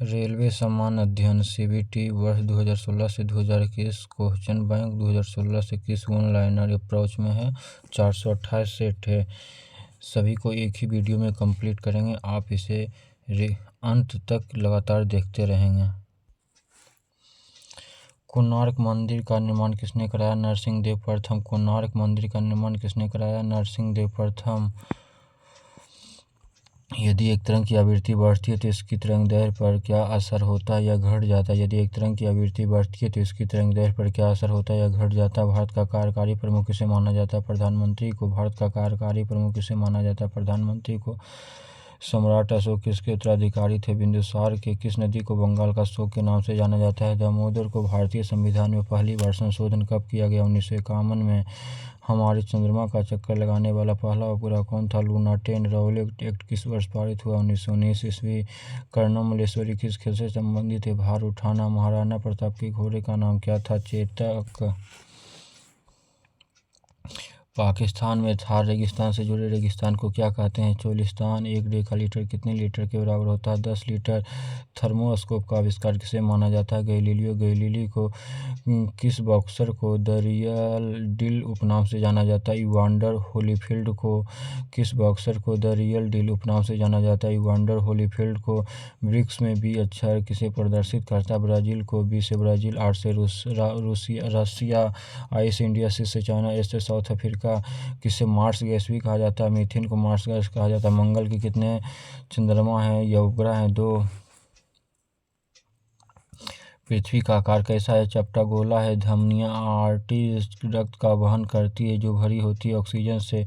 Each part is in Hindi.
रेलवे सम्मान अध्ययन सीबीटी वर्ष 2016 से 2021 क्वेश्चन बैंक 2016 से 21 वन लाइनर अप्रोच में है। 428 सेट है। सभी को एक ही वीडियो में कंप्लीट करेंगे। आप इसे अंत तक लगातार देखते रहेंगे। कोणार्क मंदिर का निर्माण किसने कराया? नरसिंहदेव प्रथम। कोणार्क मंदिर का निर्माण किसने कराया? नरसिंहदेव प्रथम। यदि एक तरंग की आवृत्ति बढ़ती है तो इसकी तरंगदैर्घ्य पर क्या असर होता है या घट जाता है? यदि एक तरंग की आवृत्ति बढ़ती है तो इसकी तरंगदैर्घ्य पर क्या असर होता है या घट जाता है? भारत का कार्यकारी प्रमुख किसे माना जाता है? प्रधानमंत्री को। भारत का कार्यकारी प्रमुख किसे माना जाता है? प्रधानमंत्री को। सम्राट अशोक किसके उत्तराधिकारी थे? बिंदुसार के। किस नदी को बंगाल का शोक के नाम से जाना जाता है? दामोदर को। भारतीय संविधान में पहली बार संशोधन कब किया गया? 1951 में। हमारे चंद्रमा का चक्कर लगाने वाला पहला उपग्रह कौन था? लूना 10। रौलेट एक्ट किस वर्ष पारित हुआ? 1919 ईस्वी। कर्णम मल्लेश्वरी किस खेल से संबंधित है? भार उठाना। महाराणा प्रताप के घोड़े का नाम क्या था? चेतक। पाकिस्तान में थार रेगिस्तान से जुड़े रेगिस्तान को क्या कहते हैं? चोलिस्तान। एक डेकालीटर कितने लीटर के बराबर होता है? 10 लीटर। थर्मोस्कोप का आविष्कार किसे माना जाता है? गैलीलियो गैलीली को। किस बॉक्सर को द रियल डील उपनाम से जाना जाता है? इवांडर होलीफील्ड को। किस बॉक्सर को द रियल डील उपनाम से जाना जाता है? इवांडर होलीफील्ड को। ब्रिक्स में बी अक्षर किसे प्रदर्शित करता है? ब्राजील को। बी से ब्राजील। आर से रसिया। आई से इंडिया। सी से चाइना। एस से साउथ अफ्रीका। किसे मार्स गैस भी कहा जाता है? मीथेन को मार्स गैस कहा जाता है। मंगल के कितने चंद्रमा हैं या उपग्रह हैं? 2। पृथ्वी का आकार कैसा है? चपटा गोला है। धमनियां आर्टरीज रक्त का वहन करती है जो भरी होती है ऑक्सीजन से।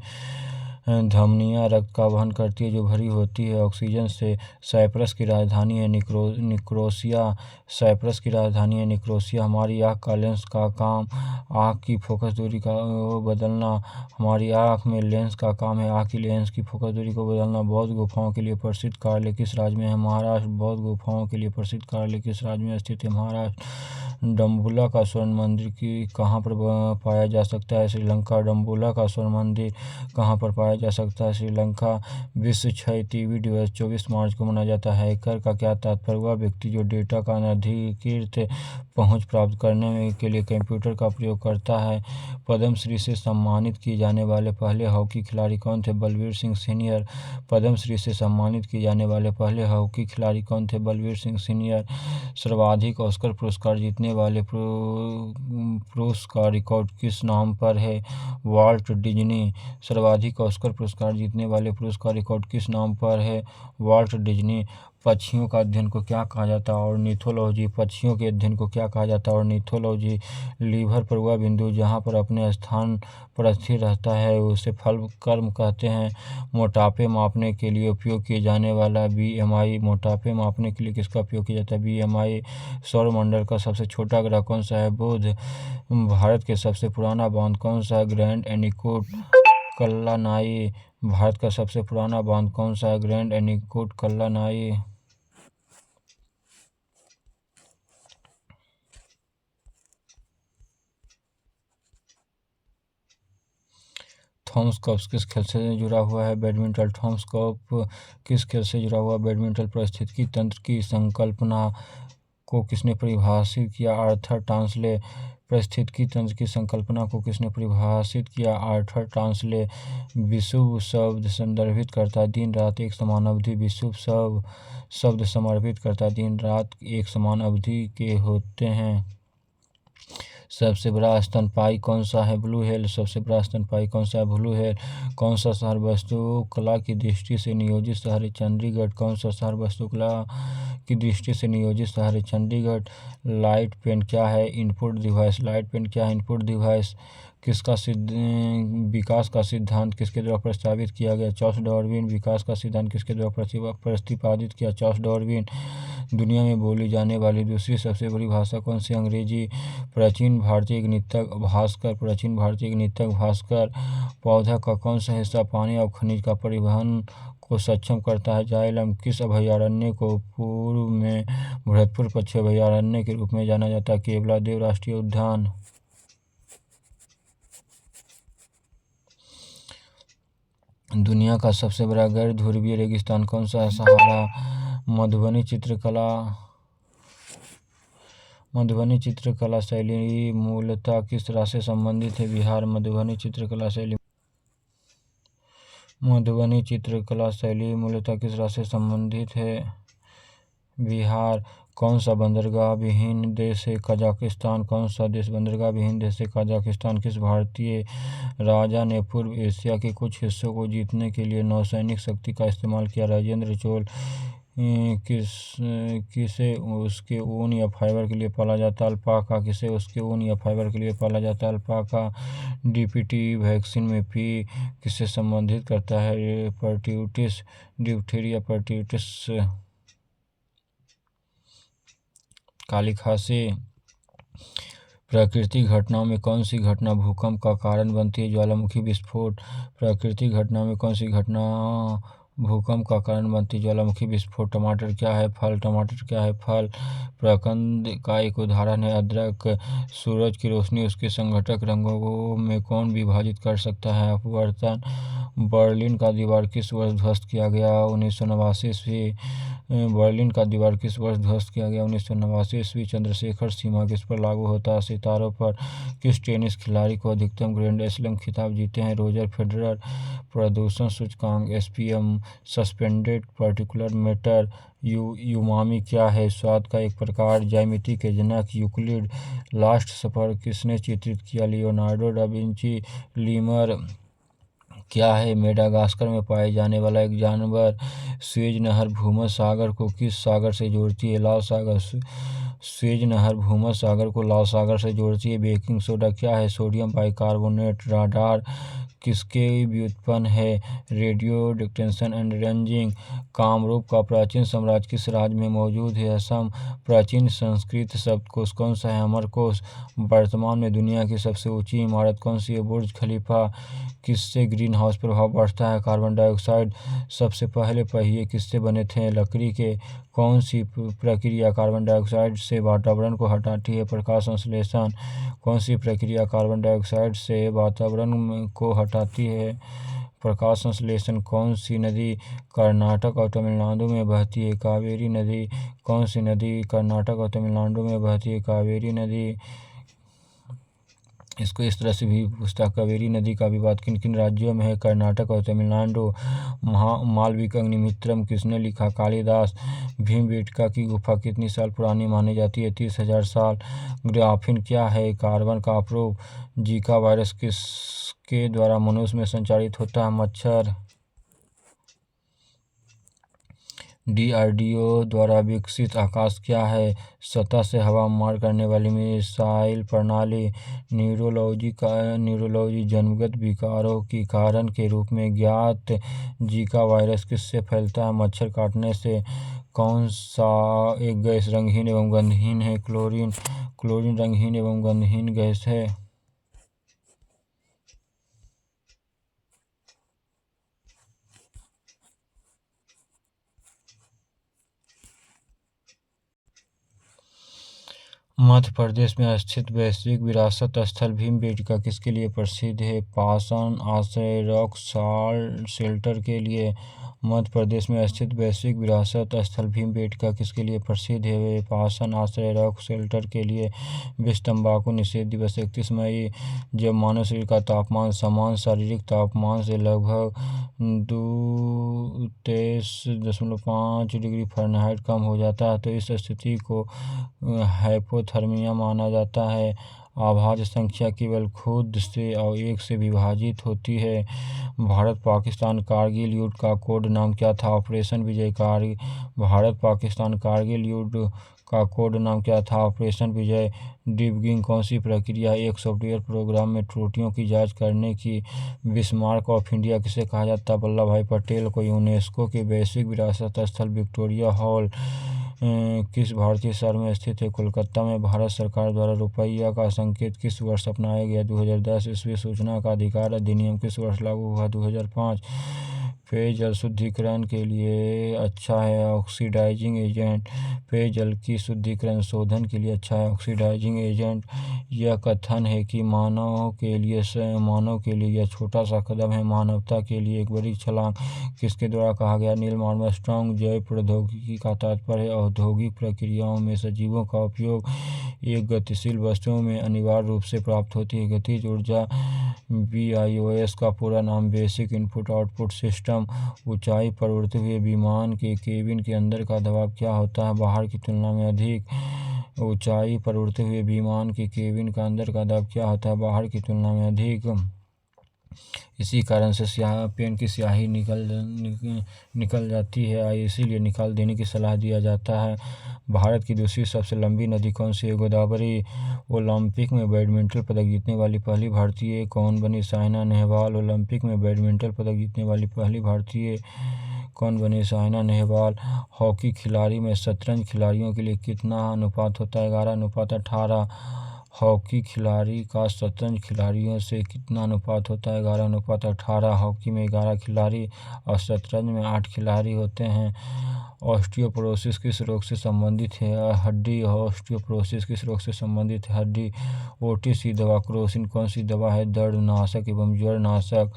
धमनियां रक्त का वहन करती है जो भरी होती है ऑक्सीजन से। साइप्रस की राजधानी है निकोसिया। साइप्रस की राजधानी है निकोसिया। हमारी आँख का लेंस का काम आँख की फोकस दूरी का बदलना। हमारी आँख में लेंस का काम है आँख की लेंस की फोकस दूरी को बदलना। बौद्ध गुफाओं के लिए प्रसिद्ध कार्यालय किस राज्य में है? महाराष्ट्र। बौद्ध गुफाओं के लिए प्रसिद्ध कार्यालय किस राज्य में स्थित है? महाराष्ट्र। डम्बुला का स्वर्ण मंदिर की कहाँ पर पाया जा सकता है? श्रीलंका। डम्बुला का स्वर्ण मंदिर कहाँ पर पाया जा सकता है? श्रीलंका। विश्व क्षय टीबी दिवस 24 मार्च को मनाया जाता है। हैकर का क्या तात्पर्य? वह व्यक्ति जो डेटा का अनधिकृत पहुंच प्राप्त करने के लिए कंप्यूटर का प्रयोग करता है। पद्मश्री से सम्मानित किए जाने वाले पहले हॉकी खिलाड़ी कौन थे? बलवीर सिंह सीनियर। पद्मश्री से सम्मानित किए जाने वाले पहले हॉकी खिलाड़ी कौन थे? बलवीर सिंह सीनियर। सर्वाधिक ऑस्कर पुरस्कार जीतने वाले पुरुष का रिकॉर्ड किस नाम पर है? Walt Disney. सर्वाधिक ऑस्कर पुरस्कार जीतने वाले पुरुष का रिकॉर्ड किस नाम पर है? Walt Disney. पक्षियों का अध्ययन को क्या कहा जाता है? ऑर्निथोलॉजी। पक्षियों के अध्ययन को क्या कहा जाता है? ऑर्निथोलॉजी। लीवर पर वह बिंदु जहाँ पर अपने स्थान पर स्थिर रहता है उसे फलक्रम कहते हैं। मोटापे मापने के लिए उपयोग किए जाने वाला बीएमआई। मोटापे मापने के लिए किसका उपयोग किया जाता है? बीएमआई। सौरमंडल का सबसे छोटा ग्रह कौन सा है? बुध। भारत के सबसे पुराना बांध कौन सा है? ग्रैंड एनीकोट कल्लानाई। भारत का सबसे पुराना बांध कौन सा है? ग्रैंड एनीकोट कल्लानाई। थॉमस कप किस खेल से जुड़ा हुआ है? बैडमिंटन। थॉमस कप किस खेल से जुड़ा हुआ है? बैडमिंटन। पारिस्थितिकी तंत्र की संकल्पना को किसने परिभाषित किया? Arthur Tansley. पारिस्थितिकी तंत्र की संकल्पना को किसने परिभाषित किया? Arthur Tansley. विषुव शब्द संदर्भित करता है दिन रात एक समान अवधि। विषुव शब्द समर्पित करता है दिन रात एक समान अवधि के होते हैं। सबसे बड़ा स्तनपायी कौन सा है? Blue whale. सबसे बड़ा स्तनपायी कौन सा है? Blue whale. कौन सा शहर वास्तुकला की दृष्टि से नियोजित शहर है? चंडीगढ़। कौन सा शहर वास्तुकला की दृष्टि से नियोजित शहर है? चंडीगढ़। लाइट पेन क्या है? Input device. लाइट पेन क्या है? Input device. किसका विकास का सिद्धांत किसके द्वारा प्रस्तावित किया गया? Charles Darwin. विकास का सिद्धांत किसके द्वारा प्रतिपादित किया? Charles Darwin. दुनिया में बोली जाने वाली दूसरी सबसे बड़ी भाषा कौन सी? अंग्रेजी। प्राचीन भारतीय गणितज्ञ भास्कर। प्राचीन भारतीय गणितज्ञ भास्कर। पौधा का कौन सा हिस्सा पानी और खनिज का परिवहन को सक्षम करता है? जाइलम। किस अभयारण्य को पूर्व में भरतपुर पक्षी अभयारण्य के रूप में जाना जाता है? केवलादेव राष्ट्रीय उद्यान। दुनिया का सबसे बड़ा गैर ध्रुवीय रेगिस्तान कौन सा है? सहारा। मधुबनी चित्रकला शैली मूलतः किस राज्य से संबंधित है? बिहार। मधुबनी चित्रकला शैली मूलतः किस राज्य से संबंधित है? बिहार। कौन सा बंदरगाह विहीन देश है? कजाकिस्तान। कौन सा देश बंदरगाह विहीन देश है? कजाकिस्तान। किस भारतीय राजा ने पूर्व एशिया के कुछ हिस्सों को जीतने के लिए नौसैनिक शक्ति का इस्तेमाल किया? राजेंद्र चोल। किसे उसके ऊन या फाइबर के लिए पाला जाता है? अल्पाका। किसे उसके ऊन या फाइबर के लिए पाला जाता है? अल्पाका। डीपीटी वैक्सीन में पी किससे संबंधित करता है? हेपेटाइटिस, डिप्थीरिया, हेपेटाइटिस, काली खांसी। प्राकृतिक घटनाओं में कौन सी घटना भूकंप का कारण बनती है? ज्वालामुखी विस्फोट। प्राकृतिक घटनाओं में कौन सी घटना भूकंप का कारण बनती है? ज्वालामुखी विस्फोट। टमाटर क्या है? फल। टमाटर क्या है? फल। प्रकंद का एक उदाहरण है अदरक। सूरज की रोशनी उसके संघटक रंगों में कौन विभाजित कर सकता है? अपवर्तन। बर्लिन का दीवार किस वर्ष ध्वस्त किया गया? 1989 ईस्वी। बर्लिन का दीवार किस वर्ष ध्वस्त किया गया? 1989 ईस्वी। चंद्रशेखर सीमा किस पर लागू होता है? सितारों पर। किस टेनिस खिलाड़ी को अधिकतम ग्रैंड स्लैम खिताब जीते हैं? Roger Federer. प्रदूषण सूचकांक SPM, suspended particular matter. Umami क्या है? स्वाद का एक प्रकार। ज्यामिति के जनक यूक्लिड। लास्ट सफर किसने चित्रित किया? Leonardo da Vinci. लीमर क्या है? मेडागास्कर में पाए जाने वाला एक जानवर। स्वेज नहर भूमध्य सागर को किस सागर से जोड़ती है? लाल सागर। स्वेज नहर भूमध्य सागर को लाल सागर से जोड़ती है। बेकिंग सोडा क्या है? Sodium bicarbonate. राडार किसके व्युत्पन्न है? Radio detection and ranging. Kamrup का प्राचीन साम्राज्य किस राज्य में मौजूद है? असम। प्राचीन संस्कृत शब्दकोश कौन सा है? अमरकोश। वर्तमान में दुनिया की सबसे ऊंची इमारत कौन सी है? बुर्ज खलीफा। किससे ग्रीन हाउस प्रभाव बढ़ता है? Carbon dioxide. सबसे पहले पहिए किससे बने थे? लकड़ी के। कौन सी प्रक्रिया कार्बन डाइऑक्साइड से वातावरण को हटाती है? प्रकाश संश्लेषण। कौन सी प्रक्रिया कार्बन डाइऑक्साइड से वातावरण को हटाती है? प्रकाश संश्लेषण। कौन सी नदी कर्नाटक और तमिलनाडु में बहती है? कावेरी नदी। कौन सी नदी कर्नाटक और तमिलनाडु में बहती है? कावेरी नदी। इसको इस तरह से भी पूछता है, कावेरी नदी का विवाद किन किन राज्यों में है? कर्नाटक और तमिलनाडु। मालविका अग्निमित्रम किसने लिखा? कालिदास। भीमबेटका की गुफा कितनी साल पुरानी मानी जाती है? 30,000 साल। ग्राफीन क्या है? कार्बन का अपरूप। जीका वायरस किसके द्वारा मनुष्य में संचारित होता है? मच्छर। डीआरडीओ द्वारा विकसित आकाश क्या है? सतह से हवा मार करने वाली मिसाइल प्रणाली। न्यूरोलॉजी जन्मगत विकारों की कारण के रूप में ज्ञात। जीका वायरस किससे फैलता है? मच्छर काटने से। कौन सा एक गैस रंगहीन एवं गंधहीन है? क्लोरीन। क्लोरीन रंगहीन एवं गंधहीन गैस है। मध्य प्रदेश में स्थित वैश्विक विरासत स्थल भीमबेटका किसके लिए प्रसिद्ध है? पाषाण आश्रय रॉक शेल्टर के लिए। मध्य प्रदेश में स्थित वैश्विक विरासत स्थल भीमबेटका किसके लिए प्रसिद्ध है? पाषाण आश्रय रॉक शेल्टर के लिए। विश्व तंबाकू निषेध दिवस 31 मई। जब मानव शरीर का तापमान समान शारीरिक तापमान से लगभग 23.5 डिग्री फ़ारेनहाइट कम हो जाता है तो इस स्थिति को हाइपोथर्मिया माना जाता है। अभाज्य संख्या केवल खुद से और 1 से विभाजित होती है। भारत पाकिस्तान कारगिल युद्ध का कोड नाम क्या था? ऑपरेशन विजय। भारत पाकिस्तान कारगिल युद्ध का कोड नाम क्या था? ऑपरेशन विजय। डिबगिंग कौन सी प्रक्रिया है? एक सॉफ्टवेयर प्रोग्राम में त्रुटियों की जांच करने की। बिस्मार्क ऑफ इंडिया किसे कहा जाता है? वल्लभ भाई पटेल को। यूनेस्को के वैश्विक विरासत स्थल विक्टोरिया हॉल किस भारतीय शहर में स्थित है? कोलकाता में। भारत सरकार द्वारा रुपया का संकेत किस वर्ष अपनाया गया? 2010 ईस्वी। सूचना का अधिकार अधिनियम किस वर्ष लागू हुआ? 2005। पेयजल शुद्धिकरण के लिए अच्छा है। ऑक्सीडाइजिंग एजेंट पेयजल की शुद्धिकरण शोधन के लिए अच्छा है। ऑक्सीडाइजिंग एजेंट यह कथन है कि मानव के लिए यह छोटा सा कदम है, मानवता के लिए एक बड़ी छलांग। किसके द्वारा कहा गया? Neil Armstrong. जैव प्रौद्योगिकी का तात्पर्य है औद्योगिक प्रक्रियाओं में सजीवों का उपयोग। एक गतिशील वस्तुओं में अनिवार्य रूप से प्राप्त होती है गतिज ऊर्जा। BIOS का पूरा नाम बेसिक इनपुट आउटपुट सिस्टम। ऊंचाई पर उड़ते हुए विमान के केबिन के अंदर का दबाव क्या होता है? बाहर की तुलना में अधिक। ऊंचाई पर उड़ते हुए विमान के केबिन का अंदर का दबाव क्या होता है? बाहर की तुलना में अधिक। इसी कारण से पेन की स्याही निकल जाती है, इसीलिए निकाल देने की सलाह दिया जाता है। भारत की दूसरी सबसे लंबी नदी कौन सी है? गोदावरी। ओलंपिक में बैडमिंटन पदक जीतने वाली पहली भारतीय कौन बनी? साइना नेहवाल। ओलंपिक में बैडमिंटन पदक जीतने वाली पहली भारतीय कौन बनी? साइना नेहवाल। हॉकी खिलाड़ी में शतरंज खिलाड़ियों के लिए कितना अनुपात होता है? 11:18। हॉकी खिलाड़ी का शतरंज खिलाड़ियों से कितना अनुपात होता है? 11:18। हॉकी में 11 खिलाड़ी और शतरंज में 8 खिलाड़ी होते हैं। ऑस्टियोपोरोसिस किस रोग से संबंधित है? हड्डी। ऑस्टियोपोरोसिस किस रोग से संबंधित है? हड्डी। OTC दवा क्रोसिन कौन सी दवा है? दर्द नाशक एवं ज्वर नाशक।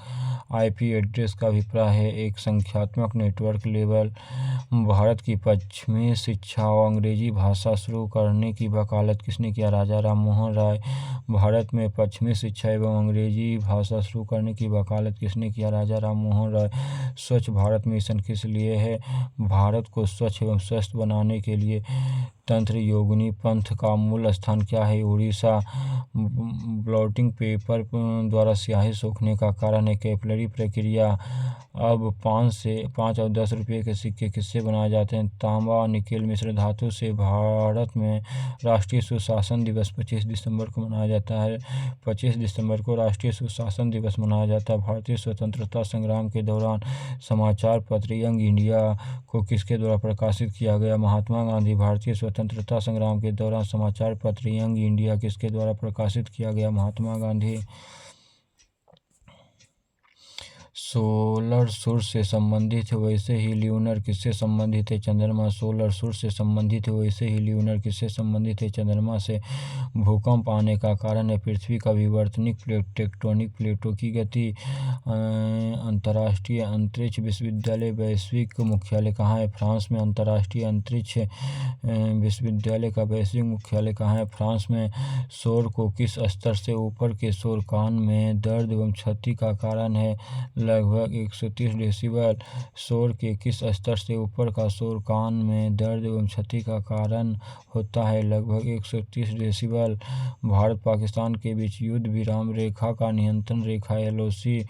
IP एड्रेस का अभिप्राय है एक संख्यात्मक नेटवर्क लेवल। भारत की पश्चिमी शिक्षा और अंग्रेजी भाषा शुरू करने की वकालत किसने किया? राजा राम मोहन राय। भारत में पश्चिमी शिक्षा एवं अंग्रेजी भाषा शुरू करने की वकालत किसने किया? राजा राम मोहन राय। स्वच्छ भारत मिशन किस लिए है? भारत को स्वच्छ एवं स्वस्थ बनाने के लिए। तंत्र योगिनी पंथ का मूल स्थान क्या है? उड़ीसा। ब्लॉटिंग पेपर द्वारा स्याही सोखने का कारण है कैपिलरी प्रक्रिया। अब 5 और 10 रुपये के सिक्के किससे बनाए जाते हैं? तांबा निकेल मिश्र धातु से। भारत में राष्ट्रीय सुशासन दिवस 25 दिसंबर को मनाया जाता है। 25 दिसंबर को राष्ट्रीय सुशासन दिवस मनाया जाता है। भारतीय स्वतंत्रता संग्राम के दौरान समाचार पत्र यंग इंडिया को किसके द्वारा प्रकाशित किया गया? महात्मा गांधी। भारतीय स्वतंत्रता संग्राम के दौरान समाचार पत्र यंग इंडिया किसके द्वारा प्रकाशित किया गया? महात्मा गांधी। सोलर सोर्स से संबंधित है वैसे ही ल्यूनर किससे संबंधित है? चंद्रमा। सोलर सोर्स से संबंधित है वैसे ही ल्यूनर किससे संबंधित है? चंद्रमा से। भूकंप आने का कारण है पृथ्वी का विवर्तनिक प्लेट टेक्टोनिक प्लेटों की गति। अंतर्राष्ट्रीय अंतरिक्ष विश्वविद्यालय वैश्विक मुख्यालय कहाँ है? फ्रांस में। अंतर्राष्ट्रीय अंतरिक्ष विश्वविद्यालय का वैश्विक मुख्यालय कहाँ है? फ्रांस में। शोर को किस स्तर से ऊपर के शोर कान में दर्द एवं क्षति का कारण है? लगभग 130 डेसिबल। शोर के किस स्तर से ऊपर का शोर कान में दर्द एवं क्षति का कारण होता है? लगभग 130 डेसिबल। भारत पाकिस्तान के बीच युद्ध विराम रेखा का नियंत्रण रेखा LOC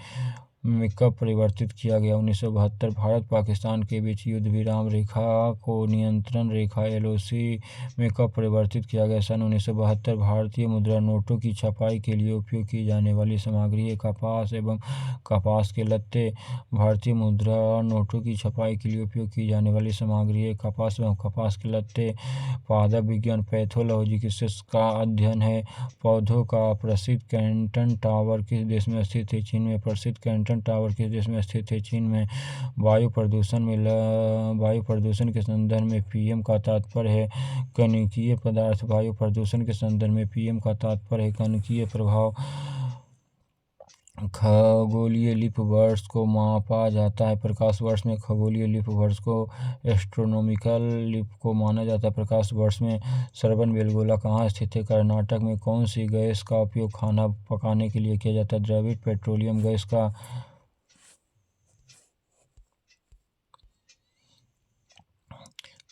में कब परिवर्तित किया गया? 1972। भारत पाकिस्तान के बीच युद्ध विराम रेखा को नियंत्रण रेखा LOC में कब परिवर्तित किया गया? सन 1972। भारतीय मुद्रा नोटों की छपाई के लिए उपयोग की जाने वाली सामग्री है कपास एवं कपास के लत्ते। भारतीय मुद्रा नोटों की छपाई के लिए उपयोग की जाने वाली सामग्री है कपास एवं कपास के लत्ते। पादप विज्ञान पैथोलॉजी किसका अध्ययन है? पौधों का। प्रसिद्ध कैंटन टावर किस देश में स्थित है? चीन में। प्रसिद्ध कैंटन टावर किस देश में स्थित है? चीन में। वायु प्रदूषण के संदर्भ में PM का तात्पर्य है कणिकीय पदार्थ। वायु प्रदूषण के संदर्भ में PM का तात्पर्य है कणिकीय प्रभाव। खगोलीय लीप वर्ष को मापा जाता है प्रकाश वर्ष में। खगोलीय लीप वर्ष को एस्ट्रोनॉमिकल लीप को माना जाता है प्रकाश वर्ष में। श्रवण बेलगोला कहाँ स्थित है? कर्नाटक में। कौन सी गैस का उपयोग खाना पकाने के लिए किया जाता है? द्रवित पेट्रोलियम गैस का।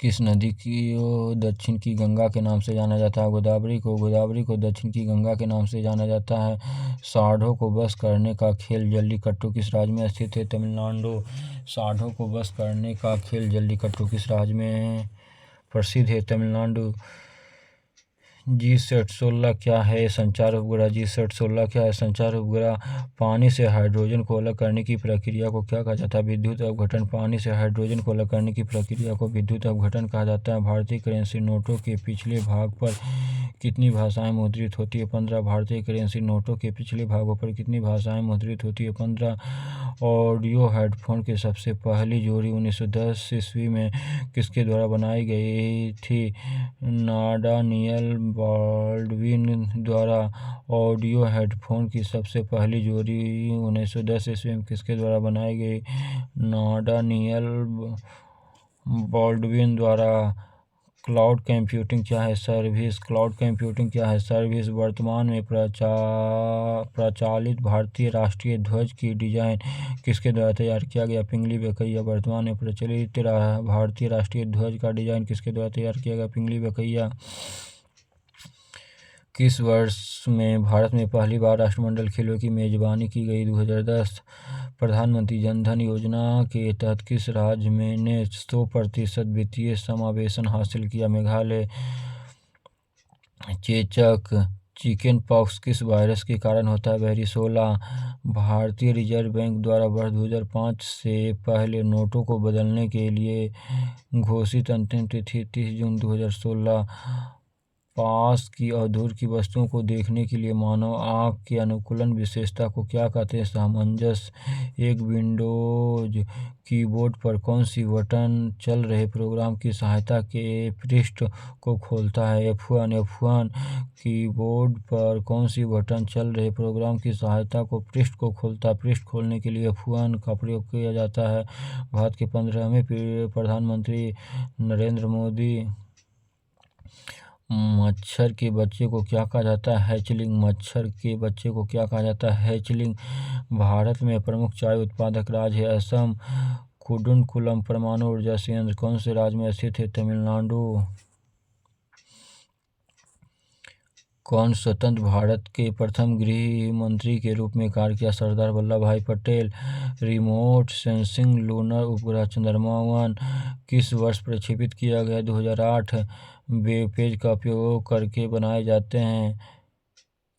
किस नदी को दक्षिण की गंगा के नाम से जाना जाता है? गोदावरी को। गोदावरी को दक्षिण की गंगा के नाम से जाना जाता है। सांडों को बस करने का खेल जल्लीकट्टू किस राज्य में स्थित है? तमिलनाडु। सांडों को बस करने का खेल जल्लीकट्टू किस राज्य में प्रसिद्ध है? तमिलनाडु। GSAT-16 क्या है? संचार उपग्रह। GSAT-16 क्या है? संचार उपग्रह। पानी से हाइड्रोजन को अलग करने की प्रक्रिया को क्या कहा जाता है? विद्युत अपघटन। पानी से हाइड्रोजन को अलग करने की प्रक्रिया को विद्युत अपघटन कहा जाता है। भारतीय करेंसी नोटों के पिछले भाग पर कितनी भाषाएं मुद्रित होती है? 15। भारतीय करेंसी नोटों के पिछले भागों पर कितनी भाषाएं मुद्रित होती है? 15। ऑडियो हेडफोन की सबसे पहली जोड़ी 1910 ईस्वी में किसके द्वारा बनाई गई थी? नाथानियल बाल्डविन द्वारा। ऑडियो हेडफोन की सबसे पहली जोड़ी 1910 ईस्वी में किसके द्वारा बनाई गई? नाथानियल बाल्डविन द्वारा। क्लाउड कंप्यूटिंग क्या है? सर्विस। क्लाउड कंप्यूटिंग क्या है? सर्विस। वर्तमान में प्रचलित भारतीय राष्ट्रीय ध्वज की डिजाइन किसके द्वारा तैयार किया गया? पिंगली वेंकैया। वर्तमान में प्रचलित भारतीय राष्ट्रीय ध्वज का डिजाइन किसके द्वारा तैयार किया गया? पिंगली वेंकैया। किस वर्ष में भारत में पहली बार राष्ट्रमंडल खेलों की मेजबानी की गई? 2010। प्रधानमंत्री जन धन योजना के तहत किस राज्य में ने 100% वित्तीय समावेशन हासिल किया? मेघालय। चेचक। चिकन पॉक्स किस वायरस के कारण होता है? वेरिसोला। भारतीय रिजर्व बैंक द्वारा वर्ष 2005 से पहले नोटों को बदलने के लिए घोषित अंतिम तिथि 30 जून 2016। पास की और दूर की वस्तुओं को देखने के लिए मानव आँख के अनुकूलन विशेषता को क्या कहते हैं? सामंजस्य। एक विंडोज कीबोर्ड पर कौन सी बटन चल रहे प्रोग्राम की सहायता के पृष्ठ को खोलता है? F1। F1 कीबोर्ड पर कौन सी बटन चल रहे प्रोग्राम की सहायता को पृष्ठ को खोलता है? पृष्ठ खोलने के लिए F1 का प्रयोग किया जाता है। भारत के 15वें प्रधानमंत्री नरेंद्र मोदी। मच्छर के बच्चे को क्या कहा जाता है? हैचलिंग। मच्छर के बच्चे को क्या कहा जाता है? हैचलिंग। भारत में प्रमुख चाय उत्पादक राज्य है असम। कुडुनकुलम परमाणु ऊर्जा संयंत्र कौन से राज्य में स्थित है? तमिलनाडु। कौन स्वतंत्र भारत के प्रथम गृह मंत्री के रूप में कार्य किया? सरदार वल्लभ भाई पटेल। रिमोट सेंसिंग लूनर उपग्रह चंद्रमा-1 किस वर्ष प्रक्षेपित किया गया? 2008। वेब पेज का उपयोग करके बनाए जाते हैं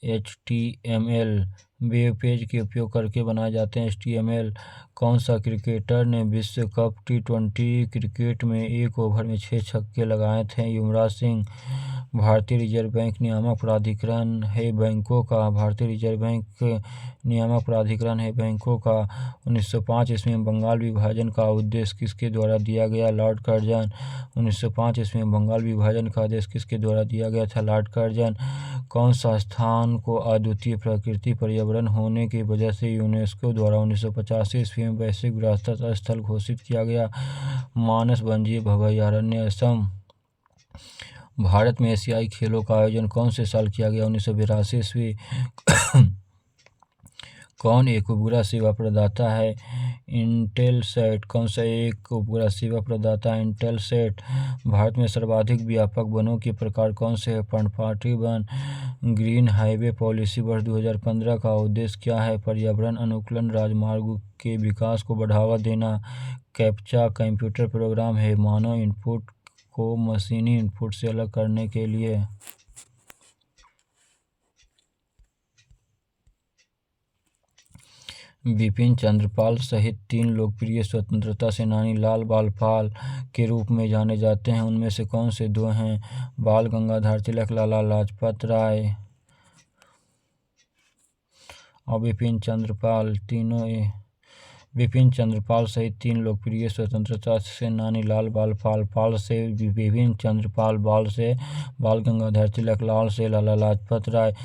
HTML। वेब पेज के उपयोग करके बनाए जाते हैं HTML। कौन सा क्रिकेटर ने विश्व कप T20 क्रिकेट में एक ओवर में 6 छक्के लगाए थे? युवराज सिंह। भारतीय रिजर्व बैंक नियामक प्राधिकरण है बैंकों का। भारतीय रिजर्व बैंक नियामक प्राधिकरण है बैंकों का। 1905 ईस्वी में बंगाल विभाजन का उद्देश्य किसके द्वारा दिया गया? Lord Curzon. 1905 ईस्वी में बंगाल विभाजन का आदेश किसके द्वारा दिया गया था? Lord Curzon. कौन सा स्थान को अद्वितीय प्रकृति पर्यावरण होने की वजह से यूनेस्को द्वारा 1985 ईस्वी में वैश्विक विरासत स्थल घोषित किया गया? मानस वन्यजीव अभयारण्य असम। भारत में एशियाई खेलों का आयोजन कौन से साल किया गया? 1982 ईस्वी। कौन एक उपग्रह सेवा प्रदाता है? इंटेलसैट। कौन सा एक उपग्रह सेवा प्रदाता है? इंटेलसैट। भारत में सर्वाधिक व्यापक वनों के प्रकार कौन से हैं? पर्णपाती वन। ग्रीन हाईवे पॉलिसी वर्ष 2015 का उद्देश्य क्या है? पर्यावरण अनुकूल राजमार्गों के विकास को बढ़ावा देना। कैप्चा कंप्यूटर प्रोग्राम है मानव इनपुट को मशीनी इनपुट से अलग करने के लिए। बिपिन चंद्र पाल सहित 3 लोकप्रिय स्वतंत्रता सेनानी लाल बाल पाल के रूप में जाने जाते हैं। उनमें से कौन से 2 हैं? बाल गंगाधर तिलक, लाला लाजपत राय और बिपिन चंद्र पाल। बिपिन चंद्र पाल सहित 3 लोकप्रिय स्वतंत्रता सेनानी लाल बाल पाल से बिपिन चंद्र पाल, बाल से बाल गंगाधर तिलक, लाल से लाला लाजपत राय।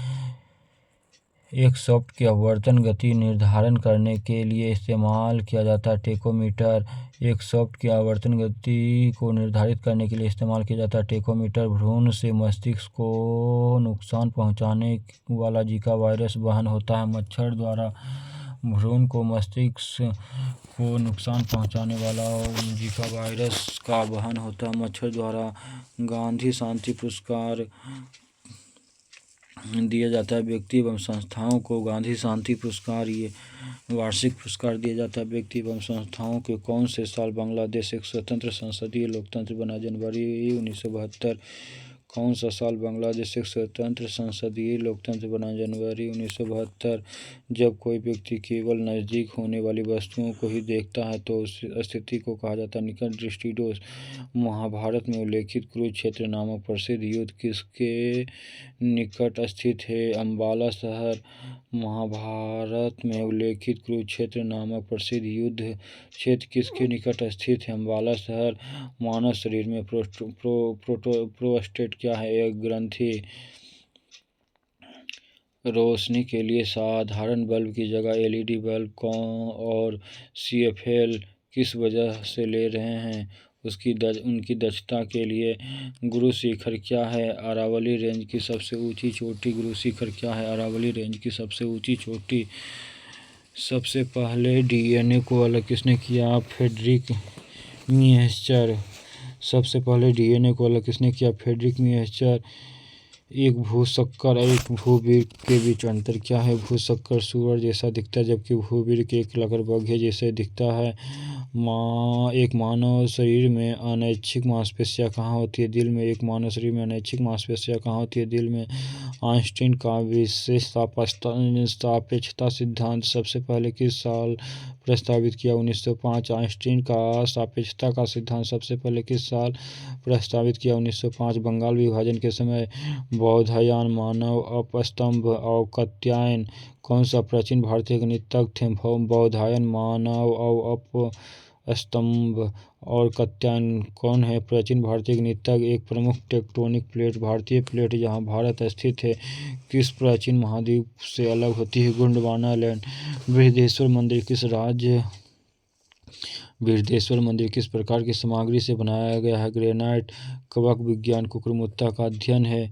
एक सॉफ्ट की आवर्तन गति निर्धारण करने के लिए इस्तेमाल किया जाता है टेकोमीटर। एक सॉफ्ट की आवर्तन गति को निर्धारित करने के लिए इस्तेमाल किया जाता है टेकोमीटर। भ्रूण से मस्तिष्क को नुकसान पहुंचाने वाला जीका वायरस वहन होता है मच्छर द्वारा। भ्रूण को मस्तिष्क को नुकसान पहुंचाने वाला जीका वायरस का वहन होता है मच्छर द्वारा। गांधी शांति पुरस्कार दिया जाता है व्यक्ति एवं संस्थाओं को। गांधी शांति पुरस्कार ये वार्षिक पुरस्कार दिया जाता है व्यक्ति एवं संस्थाओं के। कौन से साल बांग्लादेश एक स्वतंत्र संसदीय लोकतंत्र बना? जनवरी 1972। कौन सा साल बांग्लादेश एक स्वतंत्र संसदीय लोकतंत्र बना? जनवरी 1972। जब कोई व्यक्ति केवल नज़दीक होने वाली वस्तुओं को ही देखता है तो उस स्थिति को कहा जाता है निकट दृष्टि दोष। महाभारत में उल्लेखित कुरुक्षेत्र नामक प्रसिद्ध युद्ध किसके निकट स्थित है? अंबाला शहर। महाभारत में उल्लेखित कुरुक्षेत्र नामक प्रसिद्ध युद्ध क्षेत्र किसके निकट स्थित है? अंबाला शहर। मानव शरीर में प्रोस्टेट क्या है? एक ग्रंथि। रोशनी के लिए साधारण बल्ब की जगह एलईडी बल्ब और सीएफएल किस वजह से ले रहे हैं? उनकी दक्षता के लिए। गुरु शिखर क्या है? अरावली रेंज की सबसे ऊंची चोटी। गुरु शिखर क्या है? अरावली रेंज की सबसे ऊंची चोटी। सबसे पहले डीएनए को अलग किसने किया? फ्रेडरिक मिएस्चर। सबसे पहले डीएनए को अलग किसने किया? फ्रेडरिक मिएस्चर। एक भूशक्कर और एक भूवीर के बीच अंतर क्या है? भूशक्कर सूअर जैसा दिखता है जबकि भूवीर एक लकड़बग्घे जैसे दिखता है। एक मानव शरीर में अनैच्छिक मांसपेशियां कहाँ होती है? दिल में। एक मानव शरीर में अनैच्छिक मांसपेशियां कहाँ होती है? दिल में। आइंस्टीन का विशेष सापेक्षता सिद्धांत सबसे पहले किस साल प्रस्तावित किया? 1905। आइंस्टीन का सापेक्षता का सिद्धांत सबसे पहले किस साल प्रस्तावित किया? 1905। बंगाल विभाजन के समय बौधायन, मानव अपस्तंभ और कात्यायन कौन सा प्राचीन भारतीय गणितज्ञ थे? बौधायन, मानव अपस्तंभ और कात्यायन कौन है? प्राचीन भारतीय गणितज्ञ। एक प्रमुख टेक्टोनिक प्लेट भारतीय प्लेट जहां भारत स्थित है किस प्राचीन महाद्वीप से अलग होती है? गोंडवाना लैंड। बृहदेश्वर मंदिर किस प्रकार की सामग्री से बनाया गया है? ग्रेनाइट। कवक विज्ञान कुकुरमुत्ता का अध्ययन है।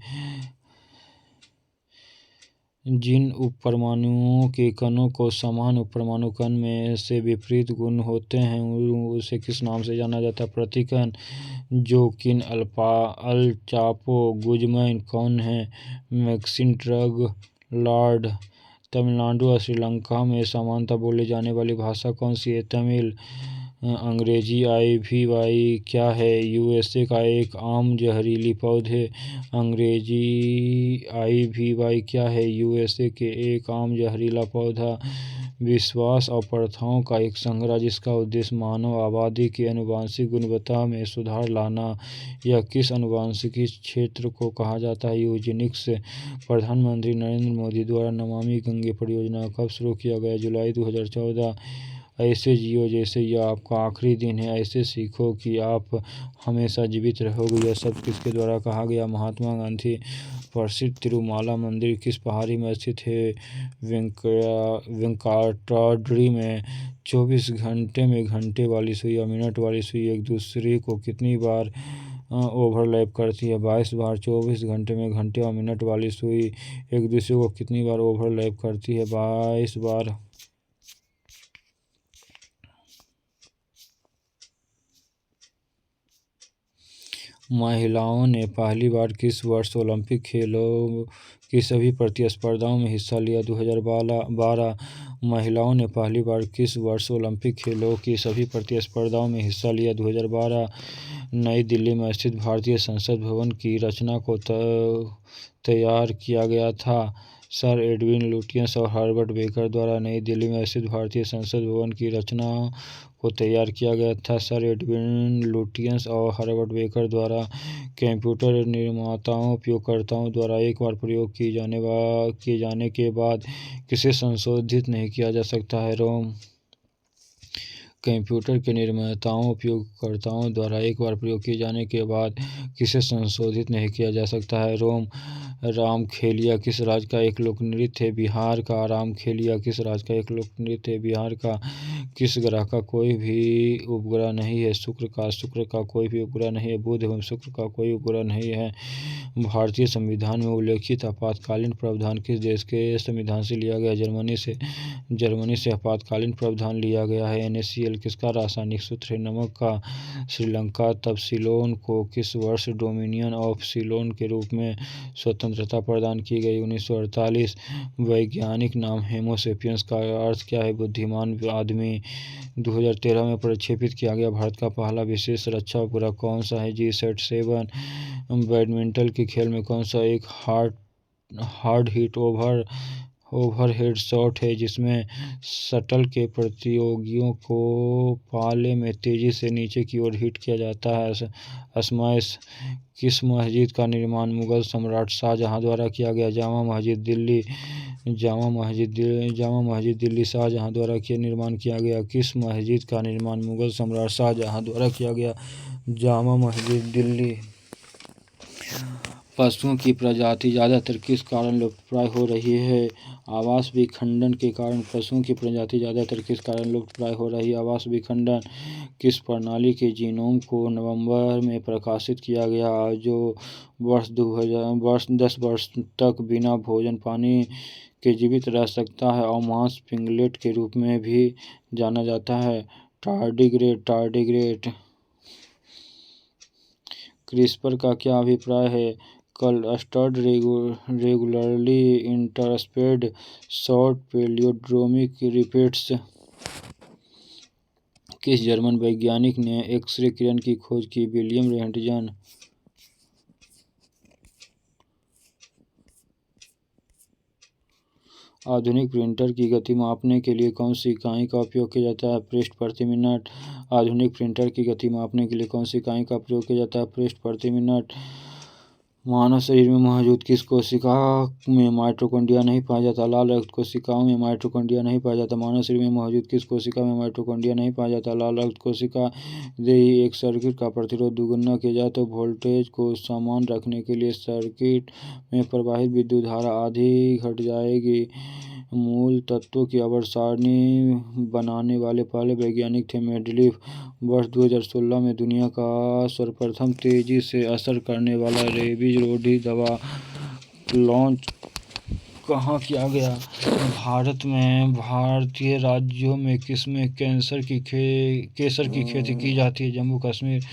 जिन उपपरमाणुओं के कणों को समान उपपरमाणु कण में से विपरीत गुण होते हैं उसे किस नाम से जाना जाता है? प्रतिकण। जोकिन अल्चापो गुज़मैन कौन है? Maxim drug Lord. तमिलनाडु और श्रीलंका में सामान्यतः बोली जाने वाली भाषा कौन सी है? तमिल। अंग्रेजी आईवीवाई क्या है? यूएसए का एक आम जहरीली पौधे। अंग्रेजी आईवीवाई क्या है? यूएसए के एक आम जहरीला पौधा। विश्वास और प्रथाओं का एक संग्रह जिसका उद्देश्य मानव आबादी की आनुवंशिक गुणवत्ता में सुधार लाना। यह किस आनुवंशिकी क्षेत्र को कहा जाता है? यूजेनिक्स। प्रधानमंत्री नरेंद्र मोदी द्वारा नमामि गंगे परियोजना कब शुरू किया गया? जुलाई 2014। ऐसे जियो जैसे यह आपका आखिरी दिन है, ऐसे सीखो कि आप हमेशा जीवित रहोगे। यह सब किसके द्वारा कहा गया? महात्मा गांधी। प्रसिद्ध तिरुमाला मंदिर किस पहाड़ी में स्थित है? वेंकटाद्रि में। 24 घंटे में घंटे वाली सुई और मिनट वाली सुई एक दूसरे को कितनी बार ओवरलैप करती है? 22 बार। 24 घंटे में घंटे और मिनट वाली सुई एक दूसरे को कितनी बार ओवरलैप करती है? 22 बार। महिलाओं ने पहली बार किस वर्ष ओलंपिक खेलों की सभी प्रतिस्पर्धाओं में हिस्सा लिया? 2012। महिलाओं ने पहली बार किस वर्ष ओलंपिक खेलों की सभी प्रतिस्पर्धाओं में हिस्सा लिया? 2012। नई दिल्ली में स्थित भारतीय संसद भवन की रचना को तैयार किया गया था? सर एडविन लुटियंस और हर्बर्ट बेकर द्वारा नई दिल्ली में स्थित भारतीय संसद भवन की रचना को तैयार किया गया था? सर एडविन लुटियंस और हर्बर्ट बेकर द्वारा कंप्यूटर निर्माताओं उपयोगकर्ताओं द्वारा एक बार प्रयोग किए जाने के बाद किसे संशोधित नहीं किया जा सकता है? रोम। कंप्यूटर के निर्माताओं उपयोगकर्ताओं द्वारा एक बार प्रयोग किए जाने के बाद किसे संशोधित नहीं किया जा सकता है? रोम। रामखेलिया किस राज्य का एक लोक नृत्य है? बिहार का। रामखेलिया किस राज्य का एक लोक नृत्य है? बिहार का। किस ग्रह का कोई भी उपग्रह नहीं है? शुक्र का कोई भी उपग्रह नहीं है। बुध एवं शुक्र का कोई उपग्रह नहीं है। भारतीय संविधान में उल्लेखित आपातकालीन प्रावधान किस देश के संविधान से लिया गया? जर्मनी से। जर्मनी से आपातकालीन प्रावधान लिया गया है। NaCl किसका रासायनिक सूत्र है? नमक का। श्रीलंका तब सिलोन को किस वर्ष डोमिनियन ऑफ सिलोन के रूप में स्वतंत्रता प्रदान की गई? 1948। वैज्ञानिक नाम होमो सेपियंस का अर्थ क्या है? बुद्धिमान आदमी। 2013 में प्रक्षेपित किया गया भारत का पहला विशेष रक्षा उपग्रह कौन सा है? GSAT-7। बैडमिंटन के खेल में कौन सा एक हार्ड हिट ओवरहेड शॉट है जिसमें शटल के प्रतियोगियों को पाले में तेजी से नीचे की ओर हिट किया जाता है? स्मैश। किस मस्जिद का निर्माण मुगल सम्राट शाहजहां द्वारा किया गया? जामा मस्जिद दिल्ली शाहजहां द्वारा निर्माण किया गया। किस मस्जिद का निर्माण मुगल सम्राट शाहजहां द्वारा किया गया? जामा मस्जिद दिल्ली। पशुओं की प्रजाति ज़्यादातर किस कारण लुप्तप्राय हो रही है? आवास विखंडन के कारण। पशुओं की प्रजाति ज़्यादातर किस कारण लुप्तप्राय हो रही है? आवास विखंडन। किस प्रणाली के जीनोम को नवंबर में प्रकाशित किया गया जो वर्ष 10 वर्ष तक बिना भोजन पानी के जीवित रह सकता है और मांस पिंगलेट के रूप में भी जाना जाता है? टार्डिग्रेड। क्रिस्पर का क्या अभिप्राय है? Clustered regularly interspaced short palindromic repeats. किस जर्मन वैज्ञानिक ने एक्स-रे किरण की खोज की? William Roentgen. आधुनिक प्रिंटर की गति मापने के लिए कौन सी इकाई का उपयोग किया जाता है? पृष्ठ प्रति मिनट। आधुनिक प्रिंटर की गति मापने के लिए कौन सी इकाई का प्रयोग किया जाता है? पृष्ठ प्रति मिनट। मानव शरीर में मौजूद किस कोशिका में माइटोकॉन्ड्रिया नहीं पाया जाता? लाल रक्त कोशिकाओं में माइटोकॉन्ड्रिया नहीं पाया जाता। मानव शरीर में मौजूद किस कोशिका में माइटोकॉन्ड्रिया नहीं पाया जाता? लाल रक्त कोशिका। यदि एक सर्किट का प्रतिरोध दोगुना किया जाए तो वोल्टेज को समान रखने के लिए सर्किट में प्रवाहित विद्युत धारा आधी घट जाएगी। मूल तत्वों की आवर्त सारणी बनाने वाले पहले वैज्ञानिक थे मेंडलीफ। वर्ष 2016 में दुनिया का सर्वप्रथम तेजी से असर करने वाला रेबीज रोधी दवा लॉन्च कहाँ किया गया? भारत में। भारतीय राज्यों में किसमें केसर की खेती की जाती है? जम्मू कश्मीर।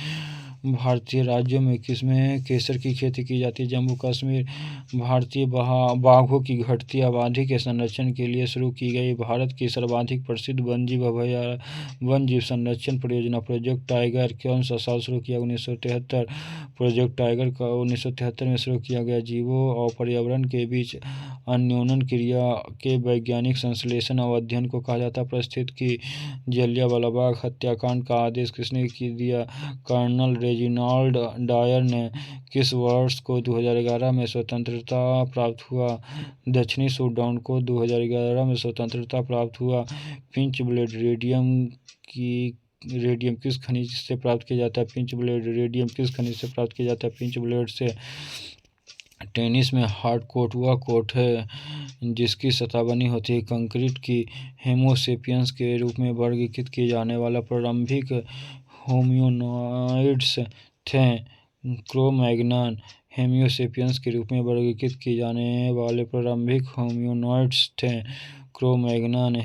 भारतीय राज्यों में किसमें केसर की खेती की जाती है? जम्मू कश्मीर। भारतीय बाघों की घटती आबादी के संरक्षण के लिए शुरू की गई भारत की सर्वाधिक प्रसिद्ध वन्यजीव संरक्षण परियोजना प्रोजेक्ट टाइगर कौन सा साल शुरू किया? 1973। प्रोजेक्ट टाइगर का 1973 में शुरू किया गया। जीवों और पर्यावरण के बीच अन्योन्य क्रिया के वैज्ञानिक संश्लेषण और अध्ययन को कहा जाता है। परिस्थिति की जलियांवाला बाग हत्याकांड का आदेश किसने दिया? कर्नल रेजिनाल्ड डायर ने। किस वर्ष को 2011 में स्वतंत्रता प्राप्त हुआ? दक्षिणी सूडान को 2011 में स्वतंत्रता प्राप्त हुआ। पिंच ब्लेड रेडियम किस खनिज से प्राप्त किया जाता है? पिंच ब्लेड रेडियम किस खनिज से प्राप्त किया जाता है? पिंच ब्लेड से। टेनिस में हार्ड कोर्ट वह कोर्ट है जिसकी सतह बनी होती है कंक्रीट की। होमो सेपियंस के रूप में वर्गीकृत किए जाने वाला प्रारंभिक होमियोनॉइड्स थे क्रो-मैग्नन। होमो सेपियंस के रूप में वर्गीकृत किए जाने वाले प्रारंभिक होमियोनॉइड्स थे क्रो-मैग्नन।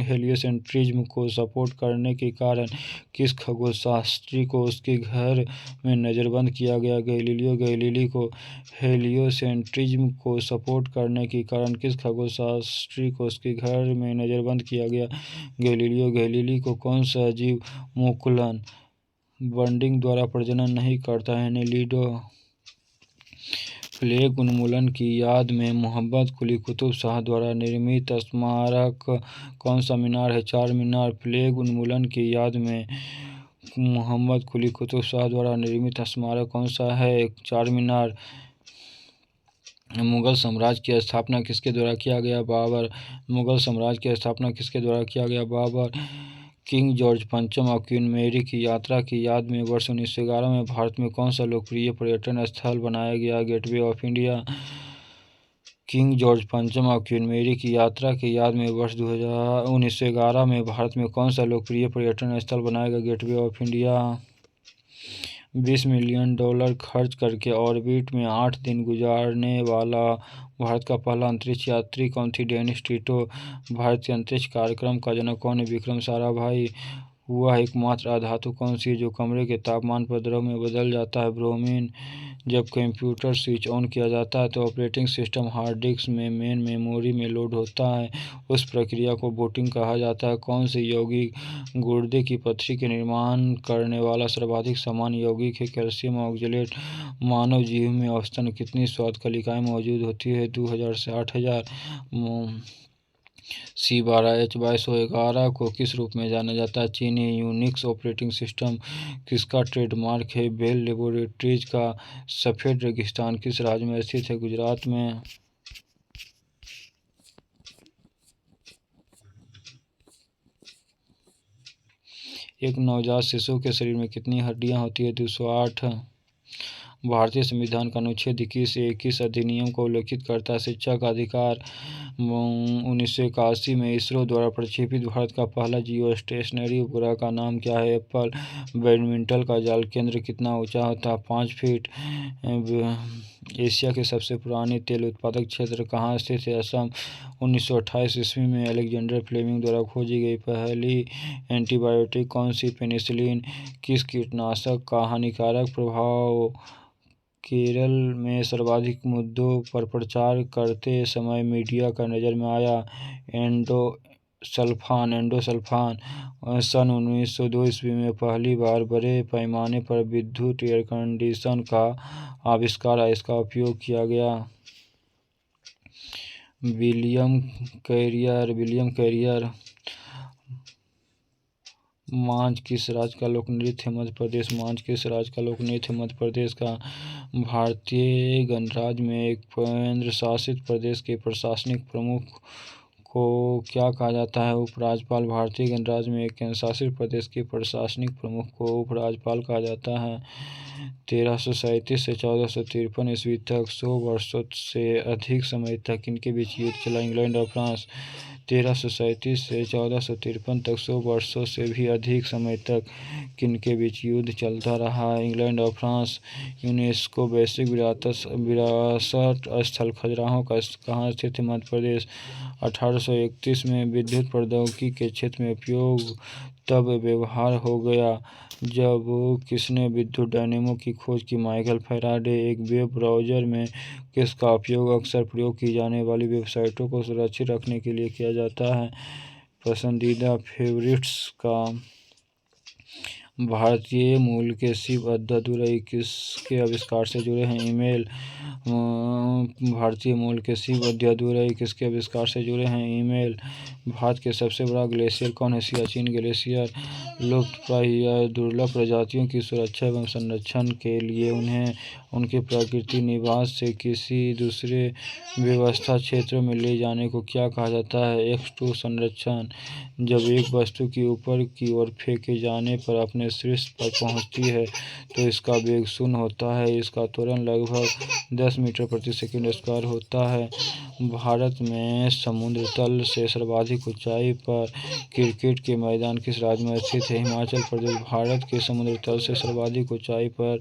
हेलियोसेंट्रिज्म को सपोर्ट करने के कारण किस खगोलशास्त्री को उसके घर में नज़रबंद किया गया? गैलीलियो गैलीली को। हेलियोसेंट्रिज्म को सपोर्ट करने के कारण किस खगोलशास्त्री को उसके घर में नज़रबंद किया गया? गैलीलियो गैलीली को। कौन सा जीव मुकुलन बंडिंग द्वारा प्रजनन नहीं करता है? एनेलिडो। प्लेग उन्मूलन की याद में मोहम्मद कुली कुतुब शाह द्वारा निर्मित स्मारक कौन सा मीनार है? चार मीनार। प्लेग उन्मूलन की याद में मोहम्मद कुली कुतुब शाह द्वारा निर्मित स्मारक कौन सा है? चार मीनार। मुगल साम्राज्य की स्थापना किसके द्वारा किया गया? बाबर। मुगल साम्राज्य की स्थापना किसके द्वारा किया गया? बाबर। किंग जॉर्ज पंचम और क्वीन मैरी की यात्रा की याद में वर्ष 1911 में भारत में कौन सा लोकप्रिय पर्यटन स्थल बनाया गया? Gateway of India. King George पंचम और क्वीन मैरी की यात्रा की याद में वर्ष 1911 में भारत में कौन सा लोकप्रिय पर्यटन स्थल बनाया गया? Gateway of India. $20 मिलियन खर्च करके ऑर्बिट में 8 दिन गुजारने वाला भारत का पहला अंतरिक्ष यात्री कौन थी? Dennis Tito. भारतीय अंतरिक्ष कार्यक्रम का जनक कौन है? विक्रम साराभाई। वह एकमात्र अधातु कौन सी है जो कमरे के तापमान पर द्रव में बदल जाता है? ब्रोमीन। जब कंप्यूटर स्विच ऑन किया जाता है तो ऑपरेटिंग सिस्टम हार्ड डिस्क में मेन मेमोरी में लोड होता है। उस प्रक्रिया को बूटिंग कहा जाता है। कौन से यौगिक गुर्दे की पथरी के निर्माण करने वाला सर्वाधिक सामान्य यौगिक है? Calcium oxalate. मानव जीभ में औसतन कितनी स्वाद कलिकाएं मौजूद होती है? 2000 से 8000। C12H2211 को किस रूप में जाना जाता है? चीनी यूनिक्स ऑपरेटिंग सिस्टम किसका ट्रेडमार्क है? बेल लेबोरेटरीज का सफ़ेद रेगिस्तान किस राज्य में स्थित है? गुजरात में। एक नवजात शिशु के शरीर में कितनी हड्डियां होती है? 208। भारतीय संविधान का अनुच्छेद 21 अधिनियम को उल्लेखित करता है। शिक्षा का अधिकार। 1981 में इसरो द्वारा प्रक्षेपित भारत का पहला जियो स्टेशनरी उपग्रह का नाम क्या है? एप्पल। बैडमिंटन का जल केंद्र कितना ऊंचा होता है? 5 फीट। एशिया के सबसे पुरानी तेल उत्पादक क्षेत्र कहाँ स्थित है? असम। 1928 ईस्वी में अलेक्जेंडर फ्लेमिंग द्वारा खोजी गई पहली एंटीबायोटिक कौन सी? पेनिसिलिन। किस कीटनाशक का हानिकारक प्रभाव केरल में सर्वाधिक मुद्दों पर प्रचार करते समय मीडिया का नज़र में आया? एंडोसल्फान। सन 1902 ईस्वी में पहली बार बड़े पैमाने पर विद्युत एयर कंडीशन का आविष्कार इसका उपयोग किया गया। William career. मांझ किस राज्य का लोक नृत्य है? मध्य प्रदेश। मांझ किस राज्य का लोक नृत्य है? मध्य प्रदेश का। भारतीय गणराज्य में एक केंद्र शासित प्रदेश के प्रशासनिक प्रमुख को क्या कहा जाता है? उपराज्यपाल। भारतीय गणराज्य में एक केंद्र शासित प्रदेश के प्रशासनिक प्रमुख को उपराज्यपाल कहा जाता है। 1337 से 1453 ईस्वी तक 100 वर्षों से अधिक समय तक किनके बीच युद्ध चला? इंग्लैंड और फ्रांस। 1337 से 1453 तक 100 वर्षों से भी अधिक समय तक किनके बीच युद्ध चलता रहा? इंग्लैंड और फ्रांस। यूनेस्को वैश्विक विरासत स्थल खजुराहो का कहाँ स्थित है? मध्य प्रदेश। 1831 में विद्युत प्रौद्योगिकी के क्षेत्र में उपयोग तब व्यवहार हो गया जब किसने विद्युत डायनेमो की खोज की? Michael Faraday. एक वेब ब्राउज़र में किसका उपयोग अक्सर प्रयोग की जाने वाली वेबसाइटों को सुरक्षित रखने के लिए किया जाता है? पसंदीदा फेवरिट्स का। भारतीय मूल के शिव अद्दादुरई किसके आविष्कार से जुड़े हैं? ईमेल। भारतीय मूल के शिव अद्दादुरई किसके आविष्कार से जुड़े हैं? ईमेल। भारत के सबसे बड़ा ग्लेशियर कौन है? सियाचिन ग्लेशियर। लुप्तप्राय या दुर्लभ प्रजातियों की सुरक्षा एवं संरक्षण के लिए उन्हें उनके प्राकृतिक निवास से किसी दूसरे व्यवस्था क्षेत्रों में ले जाने को क्या कहा जाता है? एक्स-टू संरक्षण। जब एक वस्तु की ऊपर की ओर फेंके जाने पर अपने शीर्ष पर पहुंचती है तो इसका वेग 0 होता है। इसका त्वरण लगभग 10 मीटर प्रति सेकंड स्क्वायर होता है। भारत में समुद्र तल से सर्वाधिक ऊंचाई पर क्रिकेट के मैदान किस राज्य में स्थित है? हिमाचल प्रदेश। भारत के समुद्र तल से सर्वाधिक ऊंचाई पर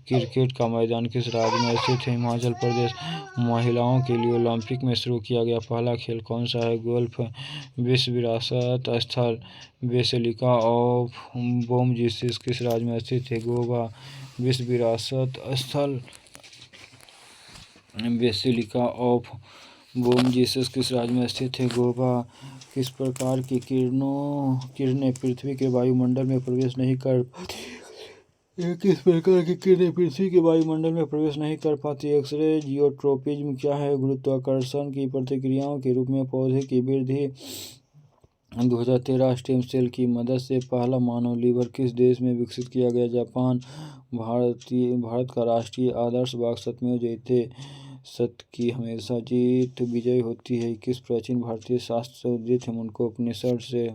क्रिकेट का मैदान किस राज्य में स्थित है? हिमाचल प्रदेश। महिलाओं के लिए ओलंपिक में शुरू किया गया पहला खेल कौन सा है? गोल्फ। विश्व विरासत स्थल बेसिलिका ऑफ बोम जीसस किस राज्य में स्थित है? गोवा। विश्व विरासत स्थल बेसिलिका ऑफ बोम जीसस किस राज्य में स्थित है? गोवा। किस प्रकार की किरणें पृथ्वी के वायुमंडल में प्रवेश नहीं कर पाती? एक्स-रे। जियोट्रोपिज्म क्या है? गुरुत्वाकर्षण की प्रतिक्रियाओं के रूप में पौधे की वृद्धि। 2013 स्टेम सेल की मदद से पहला मानव लीवर किस देश में विकसित किया गया? जापान। भारत का राष्ट्रीय आदर्श बाघ सत्यमेव जयते। सत्य की हमेशा जीत विजयी होती है। किस प्राचीन भारतीय शास्त्र से उद्धृत है? मुंडकोपनिषद से।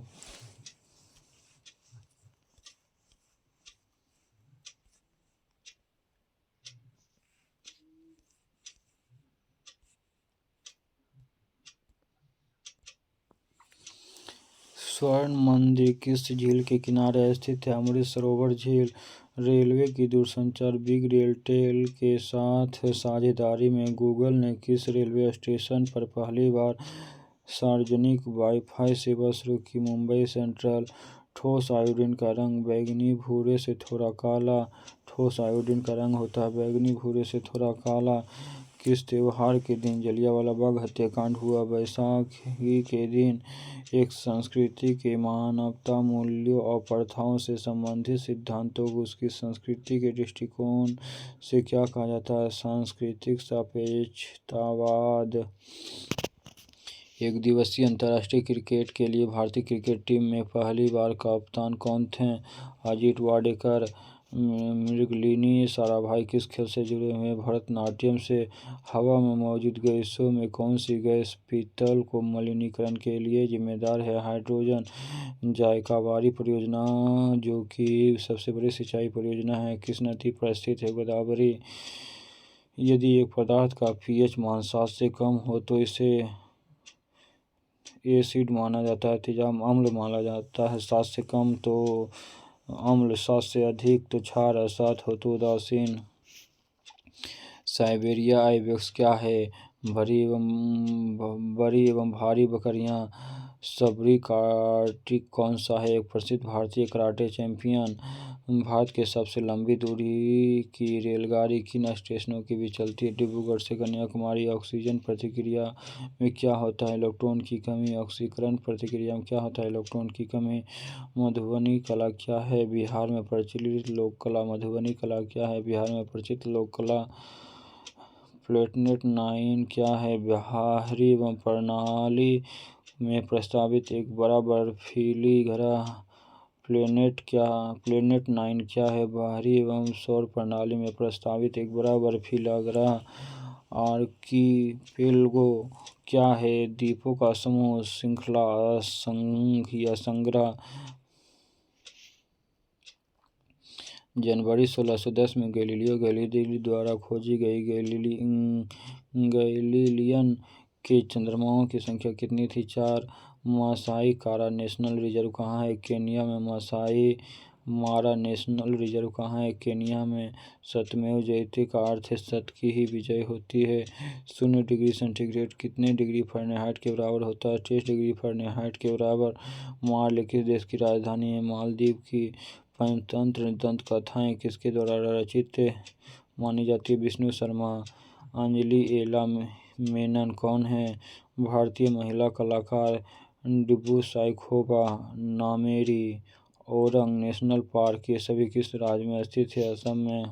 स्वर्ण मंदिर किस झील के किनारे स्थित है? अमृत सरोवर झील। रेलवे की दूरसंचार बिग रेलटेल के साथ साझेदारी में गूगल ने किस रेलवे स्टेशन पर पहली बार सार्वजनिक वाईफाई सेवा शुरू की? मुंबई सेंट्रल। ठोस आयोडीन का रंग बैंगनी भूरे से थोड़ा काला। ठोस आयोडीन का रंग होता है बैंगनी भूरे से थोड़ा काला। किस त्योहार के दिन जलियांवाला बाग हत्याकांड हुआ? बैसाखी के दिन। एक संस्कृति के मानवता मूल्यों और प्रथाओं से संबंधित सिद्धांतों को उसकी संस्कृति के दृष्टिकोण से क्या कहा जाता है? सांस्कृतिक सापेक्षतावाद। एक दिवसीय अंतर्राष्ट्रीय क्रिकेट के लिए भारतीय क्रिकेट टीम में पहली बार कप्तान कौन थे? अजीत वाडेकर। मृगलिनी साराभाई किस खेल से जुड़े हुए हैं? भरतनाट्यम से। हवा में मौजूद गैसों में कौन सी गैस पीतल को मलिनीकरण के लिए जिम्मेदार है? हाइड्रोजन। जायकाबारी परियोजना जो कि सबसे बड़ी सिंचाई परियोजना है किस नदी पर स्थित है? गोदावरी। यदि एक पदार्थ का पीएच मान 7 से कम हो तो इसे एसिड माना जाता है, तेजाब अम्ल माना जाता है। 7 से कम तो अम्ल, 7 से अधिक तो क्षार, 7 हो तो उदासीन। साइबेरिया आइबेक्स क्या है? बड़ी एवं भारी बकरियां। सबरीकार्टिक कौन सा है? एक प्रसिद्ध भारतीय कराटे चैंपियन। भारत के सबसे लंबी दूरी की रेलगाड़ी किन स्टेशनों के बीच चलती है? डिब्रूगढ़ से कन्याकुमारी। ऑक्सीजन प्रतिक्रिया में क्या होता है? इलेक्ट्रॉन की कमी। ऑक्सीकरण प्रतिक्रिया में क्या होता है? इलेक्ट्रॉन की कमी। मधुबनी कला क्या है? बिहार में प्रचलित लोक कला। मधुबनी कला क्या है? बिहार में प्रचलित लोक कला। प्लेनेट 9 क्या है? बाहरी प्रणाली में प्रस्तावित एक बड़ा बर्फीली ग्रह। प्लेनेट 9 क्या है? बाहरी एवं सौर प्रणाली में प्रस्तावित एक बड़ा बर्फीला ग्रह। आर्कीपेलगो क्या है? द्वीपों का समूह, श्रृंखला, संघ या संग्रह। जनवरी 1610 में गैलीलियो गैलीली द्वारा खोजी गई गैलीलियन के चंद्रमाओं की संख्या कितनी थी? 4। मासाई मारा नेशनल रिजर्व कहाँ है? केन्या में। मासाई मारा नेशनल रिजर्व कहाँ है? केन्या में। सत्यमेव जयते का अर्थ है सत्य की ही विजय होती है। 0 डिग्री सेंटीग्रेड कितने डिग्री फ़ारेनहाइट के बराबर होता है? 23 डिग्री फ़ारेनहाइट के बराबर। माले किस देश की राजधानी है? मालदीव की। पंचतंत्र दंत कथाएँ किसके द्वारा रचित मानी जाती है? विष्णु शर्मा। अंजलि एला मेनन कौन है? भारतीय महिला कलाकार। Dibru-Saikhowa, Nameri, orang national park ये सभी किस राज्य में स्थित है? असम में।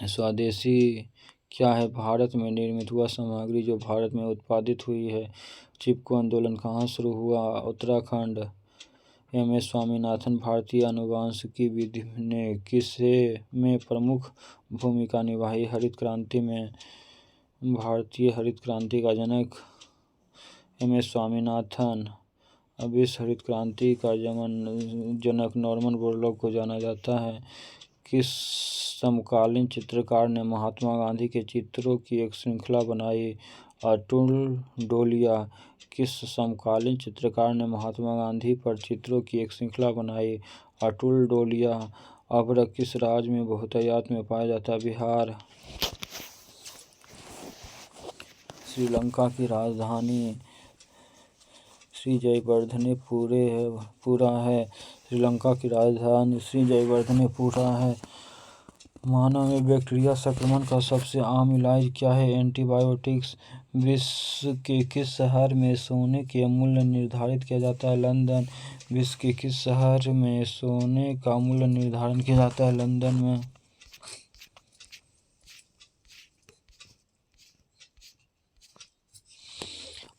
स्वदेशी क्या है? भारत में निर्मित वह सामग्री जो भारत में उत्पादित हुई है। चिपको आंदोलन कहाँ शुरू हुआ? उत्तराखंड। एम.एस. स्वामीनाथन। भारतीय आनुवंशिकी विधि ने किसे में प्रमुख भूमिका निभाई? हरित क्रांति में। भारतीय हरित क्रांति का जनक एम.एस. स्वामीनाथन। विश्व हरित क्रांति का जनक नॉर्मन बोरलॉग को जाना जाता है। किस समकालीन चित्रकार ने महात्मा गांधी के चित्रों की एक श्रृंखला बनाई? अतुल डोलिया। किस समकालीन चित्रकार ने महात्मा गांधी पर चित्रों की एक श्रृंखला बनाई? अतुल डोलिया। अभ्र किस राज्य में बहुतायत में पाया जाता है? बिहार। श्रीलंका की राजधानी श्री जयवर्धनेपुरा है। श्रीलंका की राजधानी श्री जयवर्धनेपुरा है। मानव में बैक्टीरिया संक्रमण का सबसे आम इलाज क्या है? एंटीबायोटिक्स। विश्व के किस शहर में सोने का मूल्य निर्धारित किया जाता है? लंदन। विश्व के किस शहर में सोने का मूल्य निर्धारण किया जाता है? लंदन में।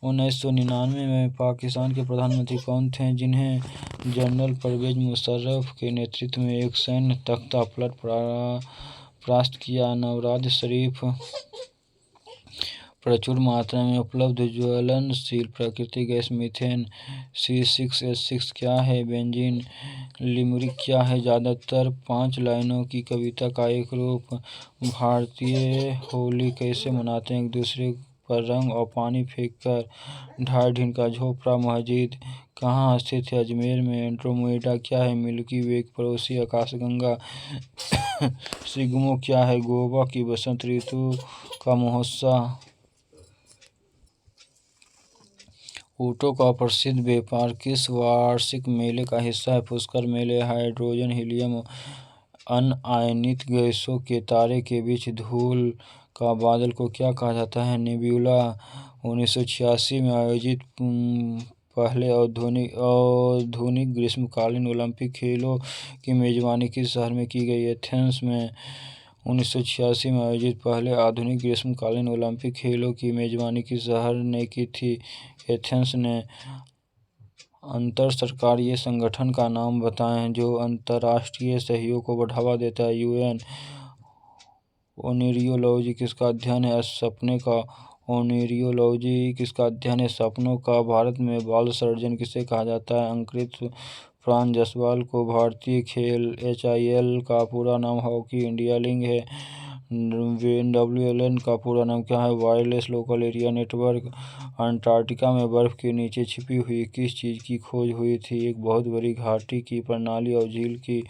1999 में पाकिस्तान के प्रधानमंत्री कौन थे जिन्हें जनरल परवेज मुशर्रफ के नेतृत्व में एक सैन्य तख्तापलट परास्त किया? नवाज शरीफ। प्रचुर मात्रा में उपलब्ध ज्वलनशील प्राकृतिक गैस मीथेन। C6H6 क्या है? बेंजीन। लिमरिक क्या है? ज्यादातर 5 लाइनों की कविता का एक रूप। भारतीय होली कैसे मनाते हैं? एक दूसरे पर रंग और पानी फेंककर 2.5 दिन का झोपड़ा मस्जिद कहाँ स्थित है? अजमेर में। एंड्रोमेडा क्या है? मिल्की वे की पड़ोसी आकाशगंगा। सिग्मो क्या है? गोवा की बसंत ऋतु का महोत्सव। ऊँटों का प्रसिद्ध व्यापार किस वार्षिक मेले का हिस्सा है? पुष्कर मेले। हाइड्रोजन, हीलियम, अनआयनित गैसों के तारे के बीच धूल का बादल को क्या कहा जाता है? नेब्यूला। 1986 में आयोजित पहले आधुनिक ग्रीष्मकालीन ओलंपिक खेलों की मेजबानी किस शहर में की गई? एथेंस में। 1986 में आयोजित पहले आधुनिक ग्रीष्मकालीन ओलंपिक खेलों की मेजबानी किस शहर ने की थी? एथेंस ने। अंतर सरकारीय संगठन का नाम बताएं जो अंतर्राष्ट्रीय सहयोग को बढ़ावा देता है। यूएन। ओनेरियोलॉजी किसका अध्ययन है? सपने का। ओनेरियोलॉजी किसका अध्ययन है? सपनों का। भारत में बाल सर्जन किसे कहा जाता है? अंकित प्राण जायसवाल को। भारतीय खेल HIL का पूरा नाम हॉकी इंडिया लीग है। WLN का पूरा नाम क्या है? Wireless local area network. Antarctica में बर्फ के नीचे छिपी हुई किस चीज़ की खोज हुई थी? एक बहुत बड़ी घाटी की प्रणाली और झील की।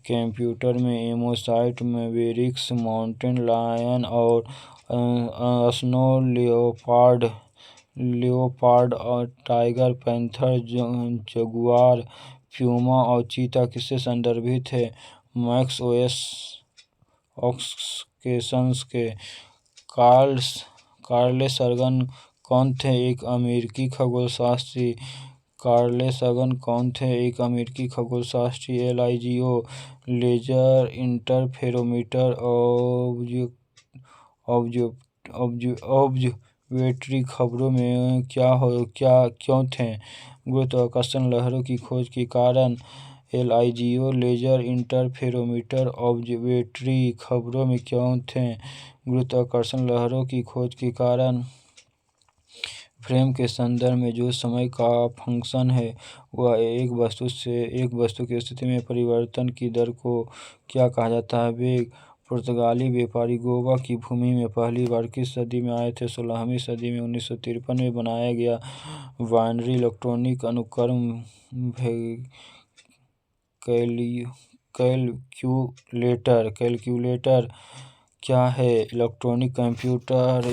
कंप्यूटर में एमोसाइट में बेरिक्स माउंटेन लायन और स्नो लेओपार्ड और टाइगर, पैंथर, जगुआर, प्यूमा और चीता किससे संदर्भित है? मैक्स ऑक्सकेशंस के। कार्ल सगन कौन थे? एक अमेरिकी खगोलशास्त्री। कार्ल सगन कौन थे? एक अमेरिकी खगोलशास्त्री। LIGO लेजर इंटरफेरोमीटर ऑब्जर्वेटरी खबरों में क्यों थे? गुरुत्वाकर्षण लहरों की खोज के कारण। LIGO लेजर इंटरफेरोमीटर ऑब्जर्वेटरी खबरों में क्यों थे? गुरुत्वाकर्षण लहरों की खोज के कारण। फ्रेम के संदर्भ में जो समय का फंक्शन है वह एक वस्तु की स्थिति में परिवर्तन की दर को क्या कहा जाता है? वेग। पुर्तगाली व्यापारी गोवा की भूमि में पहली बार किस सदी में आए थे? 16वीं सदी में। 1953 में बनाया गया बाइनरी इलेक्ट्रॉनिक अनुक्रम कैलकुलेटर क्या है? Electronic computer.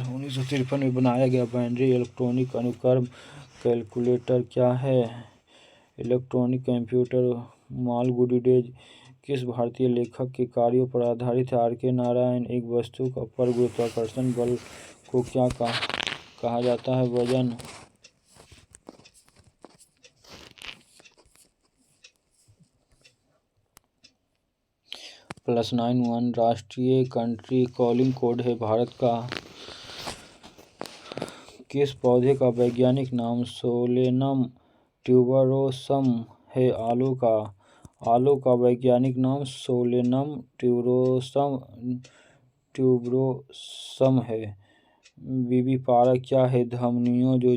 1953 में बनाया गया बाइनरी इलेक्ट्रॉनिक अनुक्रम कैलकुलेटर क्या है? Electronic computer. मालगुडी डेज किस भारतीय लेखक के कार्यों पर आधारित है? RK नारायण। एक वस्तु पर गुरुत्वाकर्षण बल को क्या कहा जाता है? वजन। +91 राष्ट्रीय कंट्री कॉलिंग कोड है भारत का। किस पौधे का वैज्ञानिक नाम सोलेनम ट्यूबरोसम है? आलू का वैज्ञानिक नाम सोलेनम ट्यूबरोसम है। विविपारा क्या है? धमनियों जो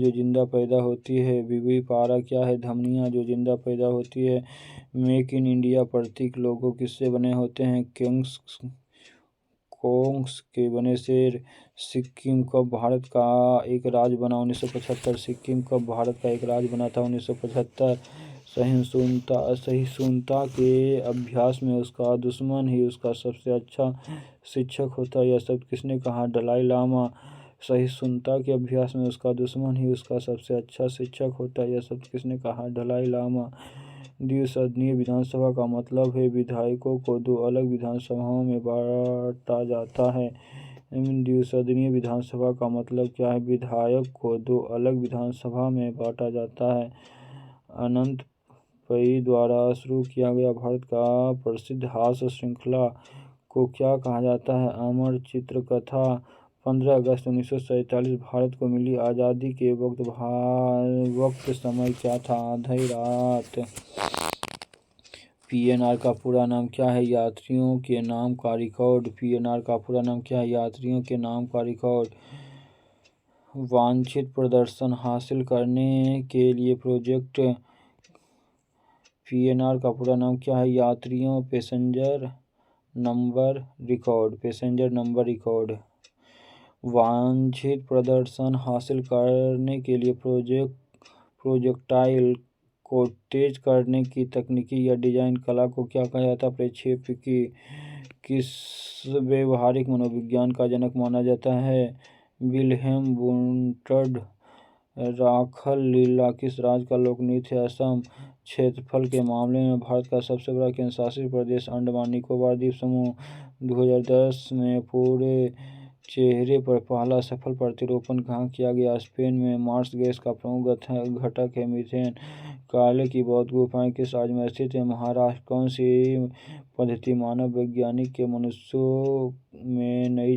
जिंदा पैदा होती है। विविपारा क्या है? धमनियाँ जो जिंदा पैदा होती है। मेक इन इंडिया प्रतीक लोगो किससे बने होते हैं? कोंग्स के बने शेर। सिक्किम कब भारत का एक राज्य बना? 1975। सिक्किम कब भारत का एक राज्य बना था? 1975। सहिष्णुता के अभ्यास में उसका दुश्मन ही उसका सबसे अच्छा शिक्षक होता है, यह शब्द किसने कहा? दलाई लामा। सहिष्णुता के अभ्यास में उसका दुश्मन ही उसका सबसे अच्छा शिक्षक होता है, यह शब्द किसने कहा? दलाई लामा। द्विसदनीय विधानसभा का मतलब है विधायकों को दो अलग विधानसभाओं में बांटा जाता है। द्विसदनीय विधानसभा का मतलब क्या है? विधायक को दो अलग विधानसभा में बांटा जाता है। अनंत पै द्वारा शुरू किया गया भारत का प्रसिद्ध हास्य श्रृंखला को क्या कहा जाता है? अमर चित्रकथा। 15 अगस्त 1947 भारत को मिली आज़ादी के वक्त समय क्या था? आधी रात। PNR का पूरा नाम क्या है? यात्रियों के नाम का रिकॉर्ड। PNR का पूरा नाम क्या है? यात्रियों के नाम का रिकॉर्ड। वांछित प्रदर्शन हासिल करने के लिए प्रोजेक्ट। PNR का पूरा नाम क्या है? यात्रियों पैसेंजर पैसेंजर नंबर रिकॉर्ड। वांछित प्रदर्शन हासिल करने के लिए प्रोजेक्टाइल को तेज करने की तकनीकी या डिजाइन कला को क्या कहा जाता है? प्रक्षेपी किस व्यवहारिक मनोविज्ञान का जनक माना जाता है? विल्हेम बुंटर्ड। राखल लीला किस राज्य का लोक नृत्य है? असम। क्षेत्रफल के मामले में भारत का सबसे बड़ा केंद्र शासित प्रदेश अंडमान निकोबार द्वीप समूह। 2010 में पूरे चेहरे पर पहला सफल प्रतिरोपण कहाँ किया गया? स्पेन में। मार्स गैस का प्रमुख घटक है मीथेन। काले की बौद्ध गुफाएं किस राज्य में स्थित है? महाराष्ट्र। कौन सी पद्धति मानव वैज्ञानिक के मनुष्यों में नई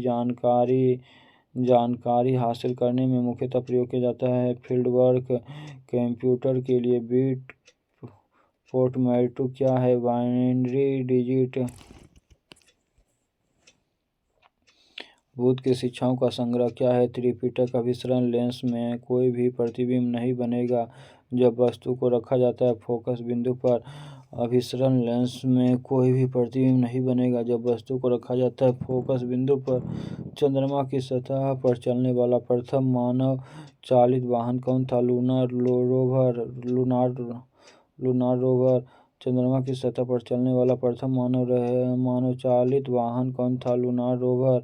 जानकारी हासिल करने में मुख्यतः प्रयोग किया जाता है? Field work. कंप्यूटर के लिए बिट फॉर्मेट क्या है? Binary digit. बुद्ध की शिक्षाओं का संग्रह क्या है? त्रिपिटक। अभिसरण लेंस में कोई भी प्रतिबिंब नहीं बनेगा जब वस्तु को रखा जाता है फोकस बिंदु पर। अभिसरण लेंस में कोई भी प्रतिबिंब नहीं बनेगा जब वस्तु को रखा जाता है फोकस बिंदु पर। चंद्रमा की सतह पर चलने वाला प्रथम मानव चालित वाहन कौन था? Lunar rover. चंद्रमा की सतह पर चलने वाला प्रथम मानव चालित वाहन कौन था? Lunar rover.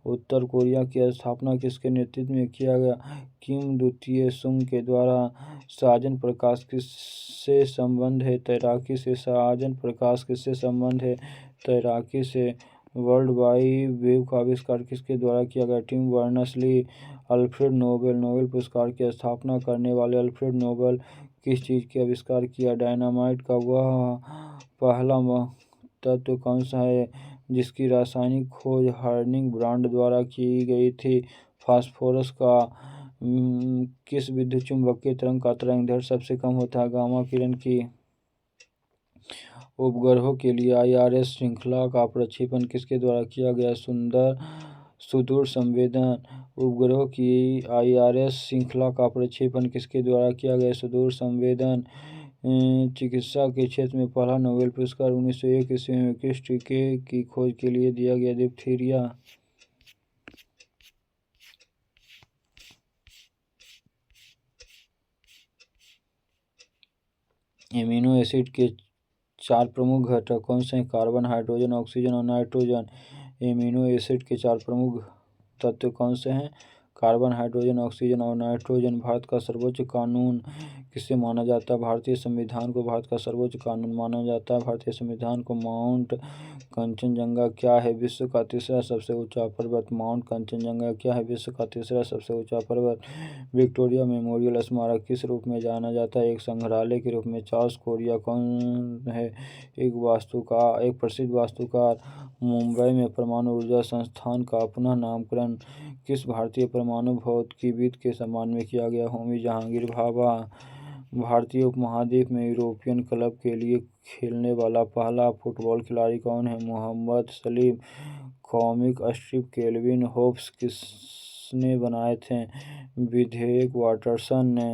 उत्तर कोरिया की स्थापना किसके नेतृत्व में किया गया? किम द्वितीय सुंग के द्वारा। साजन प्रकाश किससे संबंध है? तैराकी से। साजन प्रकाश किससे संबंध है? तैराकी से। वर्ल्ड वाइड वेब का आविष्कार किसके द्वारा किया गया? Tim Berners Lee. Alfred Nobel. Nobel पुरस्कार की स्थापना करने वाले अल्फ्रेड नोबेल किस चीज के आविष्कार किया? डायनामाइट का। वह पहला तत्व कौन सा है जिसकी रासायनिक खोज हर्निंग ब्रांड द्वारा की गई थी? फास्फोरस का। किस विद्युत चुम्बकीय तरंग का तरंग दैर्ध्य सबसे कम होता है? गामा किरण की। उपग्रहों के लिए IRS श्रृंखला का प्रक्षेपण किसके द्वारा किया गया? सुदूर संवेदन। उपग्रहों की IRS श्रृंखला का प्रक्षेपण किसके द्वारा किया गया? सुदूर संवेदन। चिकित्सा के क्षेत्र में पहला नोबेल पुरस्कार 1901 ईस्वी में किस टीके की खोज के लिए दिया गया? डिप्थीरिया। एमिनो एसिड के 4 प्रमुख घटक कौन से हैं? कार्बन, हाइड्रोजन, ऑक्सीजन और नाइट्रोजन। एमिनो एसिड के 4 प्रमुख तत्व कौन से हैं? कार्बन, हाइड्रोजन, ऑक्सीजन और नाइट्रोजन। भारत का सर्वोच्च कानून किसे माना जाता है? भारतीय संविधान को भारत का सर्वोच्च कानून माना जाता है। भारतीय संविधान को। माउंट कंचनजंगा क्या है? विश्व का तीसरा सबसे ऊंचा पर्वत। माउंट कंचनजंगा क्या है? विश्व का तीसरा सबसे ऊंचा पर्वत। विक्टोरिया मेमोरियल स्मारक किस रूप में जाना जाता है? एक संग्रहालय के रूप में। चार्ल्स कोरिया कौन है? एक प्रसिद्ध वास्तुकार। मुंबई में परमाणु ऊर्जा संस्थान का पुनः नामकरण किस भारतीय परमाणु भौतिकीविद के सम्मान में किया गया? होमी जहांगीर भाभा। भारतीय उपमहाद्वीप में यूरोपियन क्लब के लिए खेलने वाला पहला फुटबॉल खिलाड़ी कौन है? Mohammed Salim. Comic strip Calvin Hobbes किसने बनाए थे? विधेयक वाटरसन ने।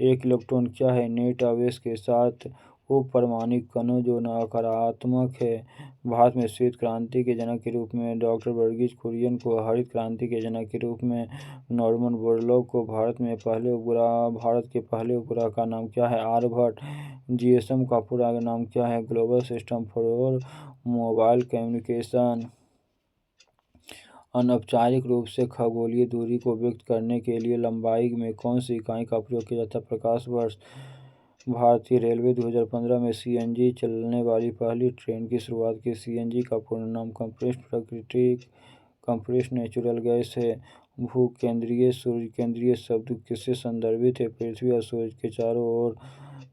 एक इलेक्ट्रॉन क्या है? नेट आवेश के साथ उपपरमाणुक कणों जो नकारात्मक है। भारत में श्वेत क्रांति के जनक के रूप में डॉक्टर वर्गीज कुरियन को, हरित क्रांति के जनक के रूप में नॉर्मन बोरलॉग को, भारत के पहले उपग्रह का नाम क्या है? आर्यभट्ट। GSM का पूरा नाम क्या है? Global system for mobile communication. अनौपचारिक रूप से खगोलीय दूरी को व्यक्त करने के लिए लंबाई में कौन सी इकाई का प्रयोग किया जाता है? प्रकाश वर्ष। भारतीय रेलवे 2015 में CNG चलने वाली पहली ट्रेन की शुरुआत की। CNG का पूर्ण नाम कंप्रेस्ड नेचुरल गैस है। भूकेंद्रीय सूर्य केंद्रीय शब्द किससे संदर्भित है? पृथ्वी और सूर्य के चारों ओर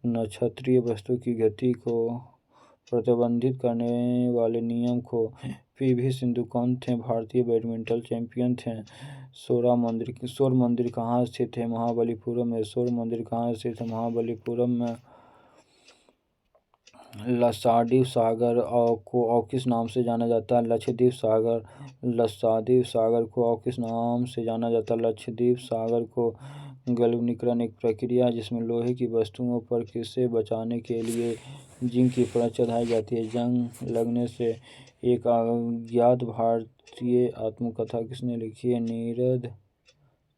नक्षत्रीय वस्तु की गति को प्रतिबंधित करने वाले नियम को। PV सिंधु कौन थे? भारतीय बैडमिंटन चैंपियन थे। सौर मंदिर कहाँ स्थित है? महाबलीपुरम में। सौर मंदिर कहाँ स्थित है? महाबलीपुरम में। लक्षद्वीप सागर को और किस नाम से जाना जाता है? लक्षद्वीप सागर। लक्षद्वीप सागर को और किस नाम से जाना जाता है? लक्षद्वीप सागर को। गैल्वेनीकरण एक प्रक्रिया है जिसमें लोहे की वस्तुओं पर किसे बचाने के लिए जिंक की परत चढ़ाई जाती है। जंग लगने से एक अज्ञात भारतीय आत्मकथा किसने लिखी है? नीरज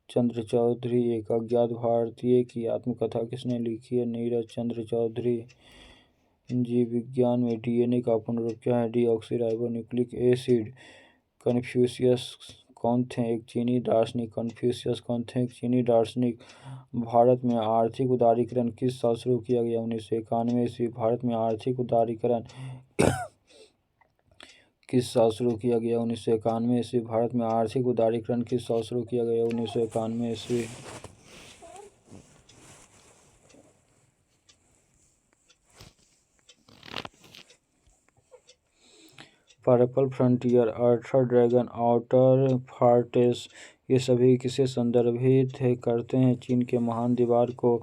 चंद्र चौधरी। एक अज्ञात भारतीय की आत्मकथा किसने लिखी है? नीरज चंद्र चौधरी। जीव विज्ञान में डीएनए का पूर्ण रूप क्या है? Deoxyribonucleic acid. कन्फ्यूशियस कौन थे? एक चीनी दार्शनिक। कन्फ्यूशियस कौन थे? एक चीनी दार्शनिक। भारत में आर्थिक उदारीकरण किस साल शुरू किया गया? 1991 ईस्वी। भारत में आर्थिक उदारीकरण किस साल शुरू किया गया? 1991 ईस्वी। भारत में आर्थिक उदारीकरण किस साल शुरू किया गया? 1991 ईस्वी। पर्पल फ्रंटियर, अर्थर ड्रैगन, आउटर फॉर्ट्रेस ये सभी किसे संदर्भित करते हैं? चीन के महान दीवार को।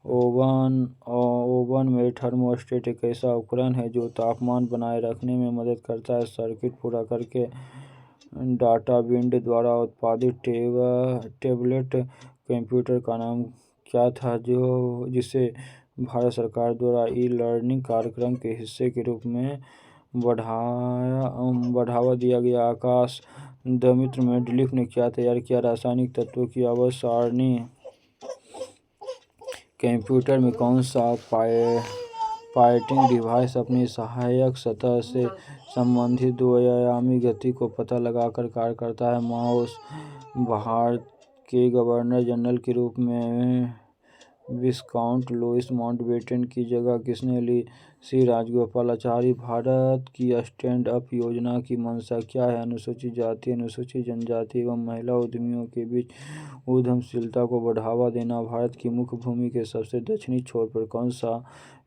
ओवन में थर्मोस्टेट एक ऐसा उपकरण है जो तापमान बनाए रखने में मदद करता है। सर्किट पूरा करके डाटा बिंड द्वारा उत्पादित टेबलेट कंप्यूटर का नाम क्या था जिसे भारत सरकार द्वारा ई लर्निंग कार्यक्रम के हिस्से के रूप में बढ़ावा दिया गया? आकाश। द मित्र मेंडलीफ ने क्या तैयार किया? रासायनिक तत्वों की आवर्त सारणी। कंप्यूटर में कौन सा पॉइंटिंग डिवाइस अपनी सहायक सतह से संबंधित द्विआयामी गति को पता लगाकर कार्य करता है? माउस। भारत के गवर्नर जनरल के रूप में विस्काउंट लुईस माउंटबेटन की जगह किसने ली? श्री राजगोपालाचारी। भारत की स्टैंड अप योजना की मंशा क्या है? अनुसूचित जाति, अनुसूचित जनजाति एवं महिला उद्यमियों के बीच उद्यमशीलता को बढ़ावा देना। भारत की मुख्य भूमि के सबसे दक्षिणी छोर पर कौन सा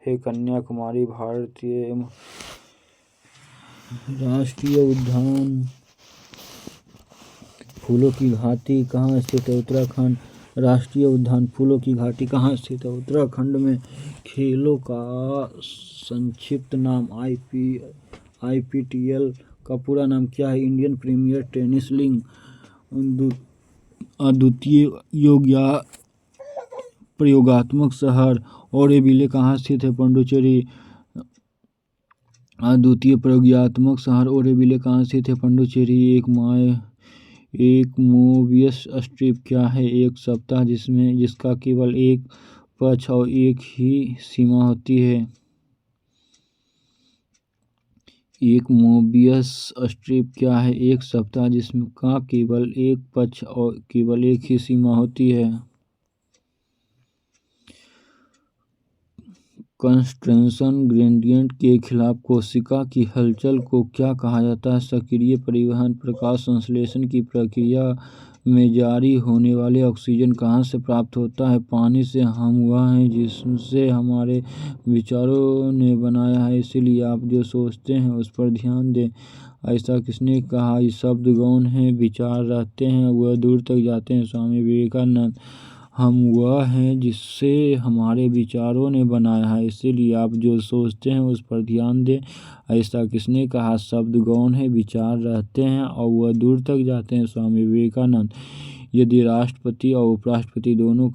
है? कन्याकुमारी। भारतीय राष्ट्रीय उद्यान फूलों की घाटी कहाँ स्थित है? उत्तराखंड। राष्ट्रीय उद्यान फूलों की घाटी कहाँ स्थित है? उत्तराखंड में। खेलों का संक्षिप्त नाम। आईपीटीएल का पूरा नाम क्या है? Indian Premier Tennis League. अद्वितीय प्रयोगात्मक शहर ओरोविले कहाँ स्थित है? पुडुचेरी। अद्वितीय प्रयोगात्मक शहर ओरोविले कहाँ स्थित है? पुडुचेरी। एक मोबियस स्ट्रिप क्या है? एक सप्ताह जिसका केवल एक पक्ष और एक ही सीमा होती है। एक मोबियस स्ट्रिप क्या है? एक सप्ताह जिसका केवल एक पक्ष और केवल एक ही सीमा होती है। कंसंट्रेशन ग्रेडियंट के खिलाफ कोशिका की हलचल को क्या कहा जाता है? सक्रिय परिवहन। प्रकाश संश्लेषण की प्रक्रिया में जारी होने वाले ऑक्सीजन कहाँ से प्राप्त होता है? पानी से। हम वह हैं जिससे हमारे विचारों ने बनाया है, इसलिए आप जो सोचते हैं उस पर ध्यान दें। ऐसा किसने कहा? ये शब्द गौण हैं, विचार रहते हैं, वह दूर तक जाते हैं। स्वामी विवेकानंद। हम वह हैं जिससे हमारे विचारों ने बनाया है, इसीलिए आप जो सोचते हैं उस पर ध्यान दें। ऐसा किसने कहा? शब्द गौण है, विचार रहते हैं और वह दूर तक जाते हैं। स्वामी विवेकानंद। यदि राष्ट्रपति और उपराष्ट्रपति दोनों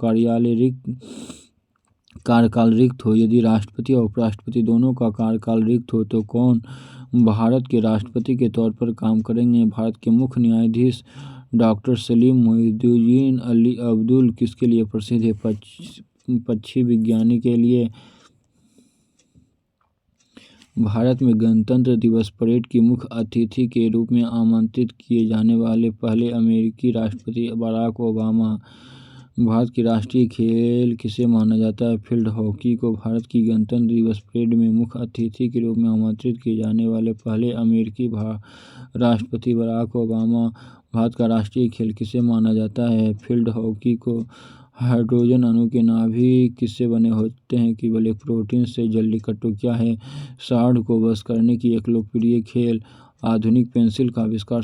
कार्यकाल रिक्त हो, यदि राष्ट्रपति और उपराष्ट्रपति दोनों का कार्यकाल रिक्त हो तो कौन भारत के राष्ट्रपति के तौर पर काम करेंगे? भारत के मुख्य न्यायाधीश डॉक्टर सलीम मोइनुद्दीन अली अब्दुल किसके लिए प्रसिद्ध है? पक्षी विज्ञानी के लिए। भारत में गणतंत्र दिवस परेड की मुख्य अतिथि के रूप में आमंत्रित किए जाने वाले पहले अमेरिकी राष्ट्रपति बराक ओबामा। भारत की राष्ट्रीय खेल किसे माना जाता है? फील्ड हॉकी को। भारत की गणतंत्र दिवस परेड में मुख्य अतिथि के रूप में आमंत्रित किए जाने वाले पहले अमेरिकी राष्ट्रपति बराक ओबामा। भारत का राष्ट्रीय खेल किसे माना जाता है? फील्ड हॉकी को। हाइड्रोजन अणु के नाभिक किससे बने होते हैं? केवल एक प्रोटीन से। जल्लीकट्टू क्या है? सांड को वश करने की एक लोकप्रिय खेल। आधुनिक पेंसिल का आविष्कार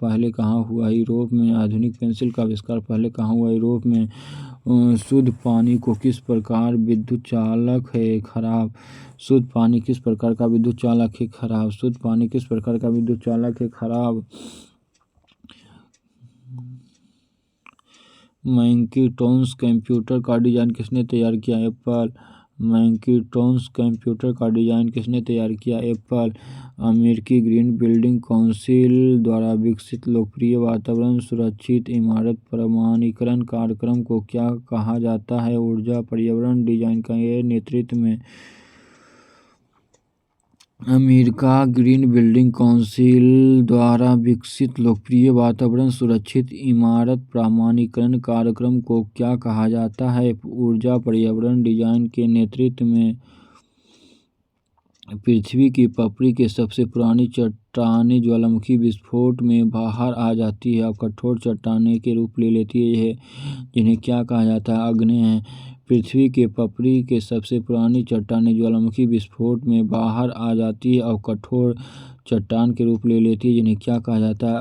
पहले कहाँ हुआ? यूरोप में। आधुनिक पेंसिल का आविष्कार पहले कहाँ हुआ? यूरोप में। शुद्ध पानी को किस प्रकार विद्युत चालक है? खराब। शुद्ध पानी किस प्रकार का विद्युत चालक है? खराब। शुद्ध पानी किस प्रकार का विद्युत चालक है? खराब। मैकिन्टोश कंप्यूटर का डिज़ाइन किसने तैयार किया? एप्पल। मैकिन्टोश कंप्यूटर का डिज़ाइन किसने तैयार किया? एप्पल। अमेरिकी ग्रीन बिल्डिंग काउंसिल द्वारा विकसित लोकप्रिय वातावरण सुरक्षित इमारत प्रमाणीकरण कार्यक्रम को क्या कहा जाता है? ऊर्जा पर्यावरण डिजाइन के नेतृत्व में अमेरिका ग्रीन बिल्डिंग काउंसिल द्वारा विकसित लोकप्रिय वातावरण सुरक्षित इमारत प्रमाणीकरण कार्यक्रम को क्या कहा जाता है? ऊर्जा पर्यावरण डिजाइन के नेतृत्व में पृथ्वी की पपड़ी के सबसे पुरानी चट्टानें ज्वालामुखी विस्फोट में बाहर आ जाती है और कठोर चट्टानें के रूप ले लेती है, जिन्हें क्या कहा जाता है? आग्नेय है। पृथ्वी के पपड़ी के सबसे पुरानी चट्टानें ज्वालामुखी विस्फोट में बाहर आ जाती है और कठोर चट्टान के रूप ले लेती है, जिन्हें क्या कहा जाता है?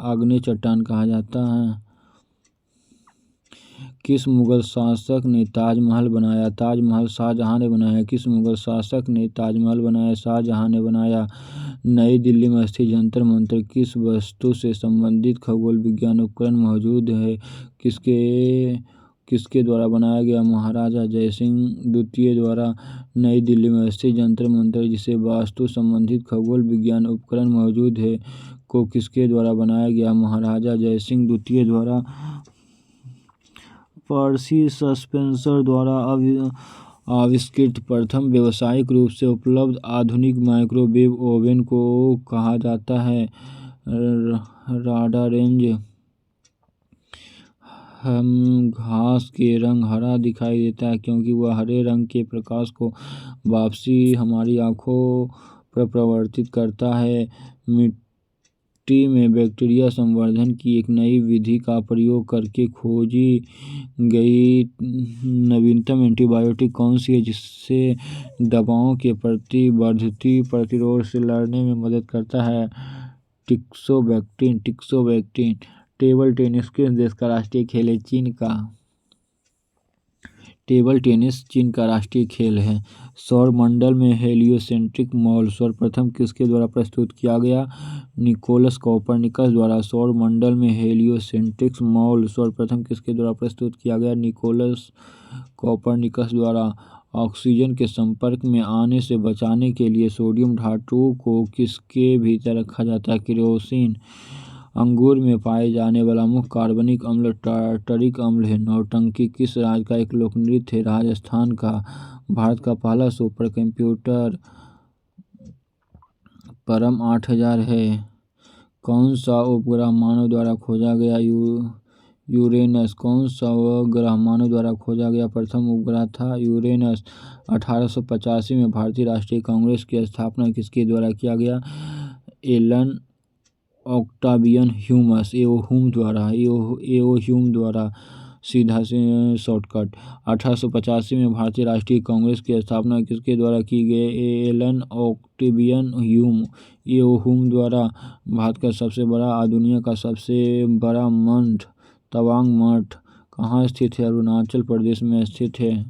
आग्नेय चट्टान कहा जाता है। किस मुगल शासक ने ताजमहल बनाया? ताजमहल शाहजहां ने बनाया। किस मुगल शासक ने ताजमहल बनाया? शाहजहां ने बनाया। नई दिल्ली में स्थित जंतर मंतर किस वस्तु से संबंधित खगोल विज्ञान उपकरण मौजूद है? किसके द्वारा बनाया गया? महाराजा जयसिंह द्वितीय द्वारा। नई दिल्ली में स्थित जंतर मंतर जिसे वास्तु संबंधित खगोल विज्ञान उपकरण मौजूद है को किसके द्वारा बनाया गया? महाराजा जयसिंह द्वितीय द्वारा। पर्सी स्पेंसर द्वारा आविष्कृत प्रथम व्यावसायिक रूप से उपलब्ध आधुनिक माइक्रोवेव ओवन को कहा जाता है? राडारेंज। घास के रंग हरा दिखाई देता है क्योंकि वह हरे रंग के प्रकाश को वापसी हमारी आंखों पर प्रवर्तित करता है। मिट्टी में बैक्टीरिया संवर्धन की एक नई विधि का प्रयोग करके खोजी गई नवीनतम एंटीबायोटिक कौन सी है, जिससे दवाओं के प्रति बढ़ती प्रतिरोध से लड़ने में मदद करता है? टिक्सोवैक्टीन। टेबल टेनिस किस देश का राष्ट्रीय खेल है? चीन का। टेबल टेनिस चीन का राष्ट्रीय खेल है। सौरमंडल में हेलियोसेंट्रिक मॉल सर्वप्रथम किसके द्वारा प्रस्तुत किया गया? निकोलस कोपरनिकस द्वारा। सौरमंडल में हेलियोसेंट्रिक मॉल सर्वप्रथम किसके द्वारा प्रस्तुत किया गया? निकोलस कोपरनिकस द्वारा। ऑक्सीजन के संपर्क में आने से बचाने के लिए सोडियम धातु को किसके भीतर रखा जाता है? केरोसिन। अंगूर में पाए जाने वाला मुख्य कार्बनिक अम्ल टार्टरिक अम्ल है। नौटंकी किस राज्य का एक लोक नृत्य है? राजस्थान का। भारत का पहला सुपर कंप्यूटर परम 8000 है। कौन सा उपग्रह मानव द्वारा खोजा गया? यूरेनस। कौन सा ग्रह मानव द्वारा खोजा गया प्रथम उपग्रह था? यूरेनस। 1885 में भारतीय राष्ट्रीय कांग्रेस की स्थापना किसके द्वारा किया गया? एलन ऑक्टावियन ह्यूम द्वारा। सीधा से शॉर्टकट। 1885 में भारतीय राष्ट्रीय कांग्रेस की स्थापना किसके द्वारा की गई? एलन ऑक्टावियन ह्यूम द्वारा। भारत का सबसे बड़ा और दुनिया का सबसे बड़ा मठ तवांग मठ कहाँ स्थित है? अरुणाचल प्रदेश में स्थित है।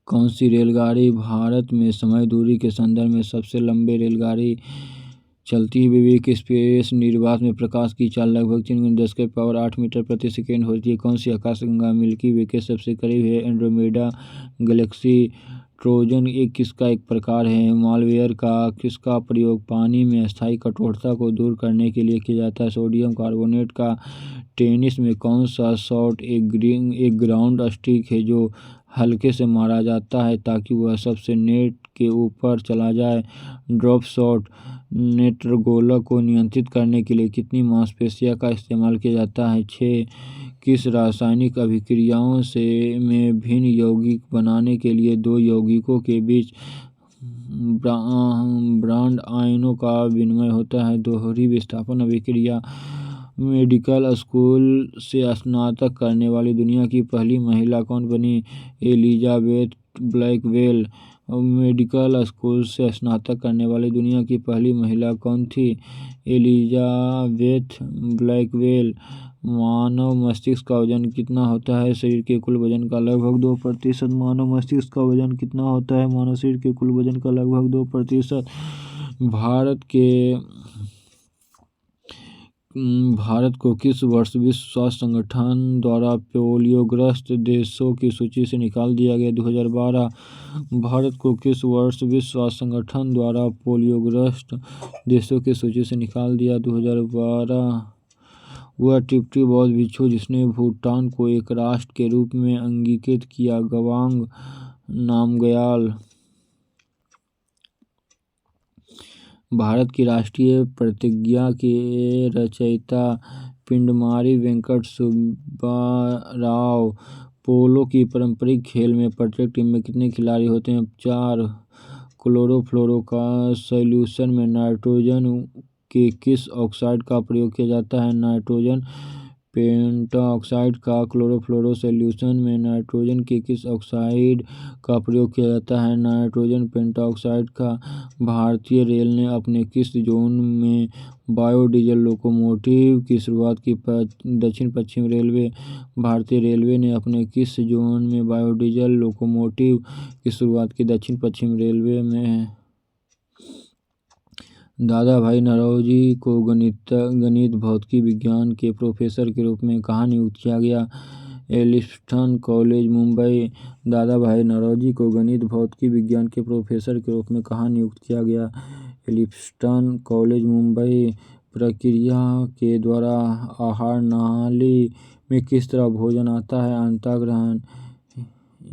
कौन सी रेलगाड़ी भारत में समय दूरी के संदर्भ में सबसे लंबी रेलगाड़ी चलती है? विवेक एक्सप्रेस। निर्वात में प्रकाश की चाल लगभग 3×10⁸ मीटर प्रति सेकेंड होती है। कौन सी आकाशगंगा मिल्की वे के सबसे करीब है? Andromeda Galaxy. ट्रोजन किसका एक प्रकार है? मालवेयर का। किसका प्रयोग पानी में अस्थायी कठोरता को दूर करने के लिए किया जाता है? सोडियम कार्बोनेट का। टेनिस में कौन सा शॉट एक ग्राउंड स्टिक है जो हल्के से मारा जाता है ताकि वह सबसे नेट के ऊपर चला जाए? Drop shot. नेत्रगोलक को नियंत्रित करने के लिए कितनी मांसपेशियों का इस्तेमाल किया जाता है? 6। किस रासायनिक अभिक्रियाओं से में भिन्न यौगिक बनाने के लिए दो यौगिकों के बीच बॉन्ड आयनों का विनिमय होता है? दोहरी विस्थापन अभिक्रिया। मेडिकल स्कूल से स्नातक करने वाली दुनिया की पहली महिला कौन बनी? Elizabeth Blackwell. मेडिकल स्कूल से स्नातक करने वाली दुनिया की पहली महिला कौन थी? Elizabeth Blackwell. मानव मस्तिष्क का वजन कितना होता है? शरीर के कुल वजन का लगभग 2%। मानव मस्तिष्क का वजन कितना होता है? मानव शरीर के कुल वजन का लगभग 2%। भारत के भारत को किस वर्ष विश्व स्वास्थ्य संगठन द्वारा पोलियोग्रस्त देशों की सूची से निकाल दिया गया? 2012। भारत को किस वर्ष विश्व स्वास्थ्य संगठन द्वारा पोलियोग्रस्त देशों की सूची से निकाल दिया? 2012। वह टिबेटी बौद्ध भिक्षु जिसने भूटान को एक राष्ट्र के रूप में अंगीकृत किया, गवांग नामग्याल। भारत की राष्ट्रीय प्रतिज्ञा के रचयिता पिंडमारी वेंकट सुब्बाराव। पोलो की पारंपरिक खेल में प्रत्येक टीम में कितने खिलाड़ी होते हैं? 4। क्लोरोफ्लोरो का सॉल्यूशन में नाइट्रोजन के किस ऑक्साइड का प्रयोग किया जाता है? नाइट्रोजन पेंटाऑक्साइड का। क्लोरोफ्लोरो सॉल्यूशन में नाइट्रोजन के किस ऑक्साइड का प्रयोग किया जाता है? नाइट्रोजन पेंटाऑक्साइड का। भारतीय रेल ने अपने किस जोन में बायोडीजल लोकोमोटिव की शुरुआत की? दक्षिण पश्चिम रेलवे। भारतीय रेलवे ने अपने किस जोन में बायोडीजल लोकोमोटिव की शुरुआत की? दक्षिण पश्चिम रेलवे में। दादा भाई नौरोजी को गणित भौतिकी विज्ञान के प्रोफेसर के रूप में कहाँ नियुक्त किया गया? एल्फिंस्टन कॉलेज, मुंबई। दादा भाई नौरोजी को गणित भौतिकी विज्ञान के प्रोफेसर के रूप में कहाँ नियुक्त किया गया? एल्फिंस्टन कॉलेज, मुंबई। प्रक्रिया के द्वारा आहार नाली में किस तरह भोजन आता है? अंतःग्रहण,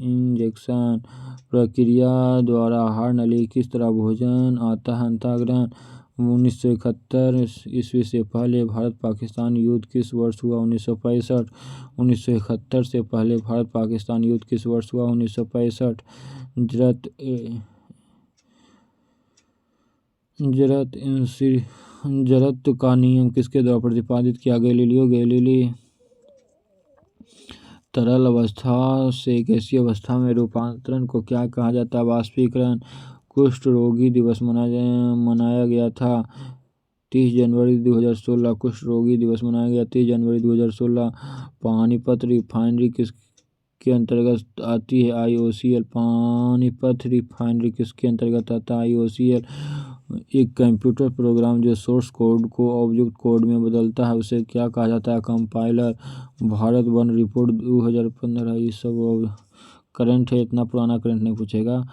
इंजेक्शन। प्रक्रिया द्वारा आहार नली किस तरह भोजन आता है? अंतःग्रहण। 1971 ईस्वी से पहले भारत पाकिस्तान युद्ध किस वर्ष हुआ? 1965। 1971 से पहले भारत पाकिस्तान युद्ध किस वर्ष हुआ? 1965। जड़त्व का नियम किसके द्वारा प्रतिपादित किया? Galileo Galilei. तरल अवस्था से गैसीय अवस्था में रूपांतरण को क्या कहा जाता है? वाष्पीकरण। कुष्ठ रोगी दिवस मनाया गया था 30 जनवरी 2016। कुष्ठ रोगी दिवस मनाया गया 30 जनवरी 2016। पानीपत रिफाइनरी किसके अंतर्गत आती है? IOCL। पानीपत रिफाइनरी किसके अंतर्गत आता है? IOCL। एक कंप्यूटर प्रोग्राम जो सोर्स कोड को ऑब्जेक्ट कोड में बदलता है उसे क्या कहा जाता है? कंपाइलर। Bharat one report 2015। ये सब करंट है, इतना पुराना करंट नहीं पूछेगा।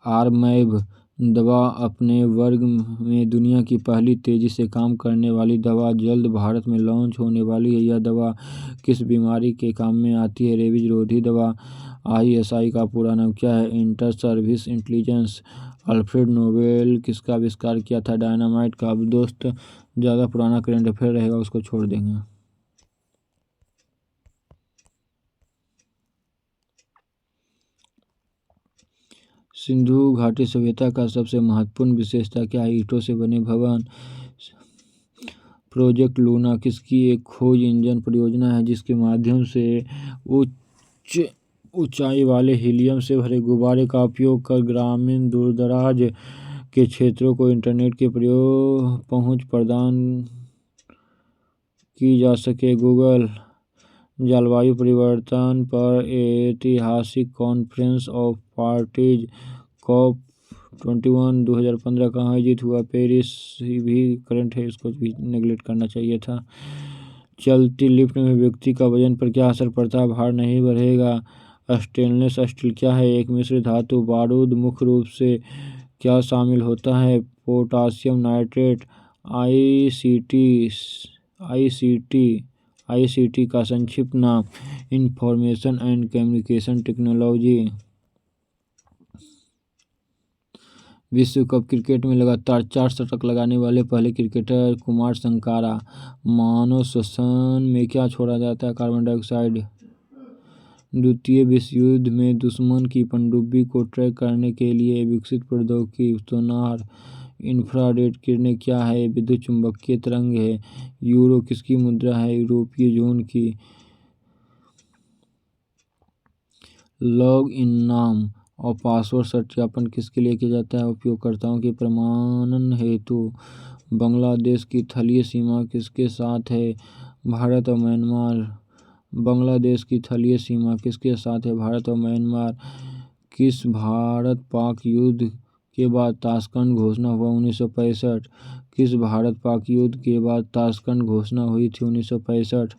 आरमैब दवा अपने वर्ग में दुनिया की पहली तेजी से काम करने वाली दवा जल्द भारत में लॉन्च होने वाली है। यह दवा किस बीमारी के काम में आती है? रेबीज रोधी दवा। ISI का पूरा नाम क्या है? Inter service intelligence. Alfred Nobel किसका आविष्कार किया था? डायनामाइट का। अब दोस्त ज़्यादा पुराना करंट अफेयर रहेगा उसको छोड़ देंगे। सिंधु घाटी सभ्यता का सबसे महत्वपूर्ण विशेषता क्या है? ईंटों से बने भवन। प्रोजेक्ट लूना किसकी एक खोज इंजन परियोजना है जिसके माध्यम से उच्च ऊंचाई वाले हीलियम से भरे गुब्बारे का उपयोग कर ग्रामीण दूरदराज के क्षेत्रों को इंटरनेट के पहुंच प्रदान की जा सके? गूगल। जलवायु परिवर्तन पर ऐतिहासिक कॉन्फ्रेंस ऑफ पार्टीज COP21 2015 कहाँ आयोजित हुआ? पेरिस। भी करंट है, इसको भी नेगलेक्ट करना चाहिए था। चलती लिफ्ट में व्यक्ति का वजन पर क्या असर पड़ता है? भार नहीं बढ़ेगा। स्टेनलेस स्टील क्या है? एक मिश्र धातु। बारूद मुख्य रूप से क्या शामिल होता है? Potassium nitrate. ICT का संक्षिप्त नाम? Information and communication technology. विश्व कप क्रिकेट में लगातार 4 शतक लगाने वाले पहले क्रिकेटर कुमार संगकारा। मानव श्वसन में क्या छोड़ा जाता है? Carbon dioxide. द्वितीय विश्व युद्ध में दुश्मन की पनडुब्बी को ट्रैक करने के लिए विकसित प्रौद्योगिकी सोनार। इंफ्रारेड किरणें क्या है? विद्युत चुम्बकीय तरंग है। यूरो किसकी मुद्रा है? यूरोपीय यूनियन की। लॉग इन नाम और पासवर्ड सत्यापन किसके लिए किया जाता है? उपयोगकर्ताओं के प्रमाणन हेतु। बांग्लादेश की तलीय सीमा किसके साथ है? भारत और म्यांमार। बांग्लादेश की तलीय सीमा किसके साथ है? भारत और म्यांमार। किस भारत पाक युद्ध के बाद ताशकंद घोषणा हुआ 1965? किस भारत पाक युद्ध के बाद ताशकंद घोषणा हुई थी 1965?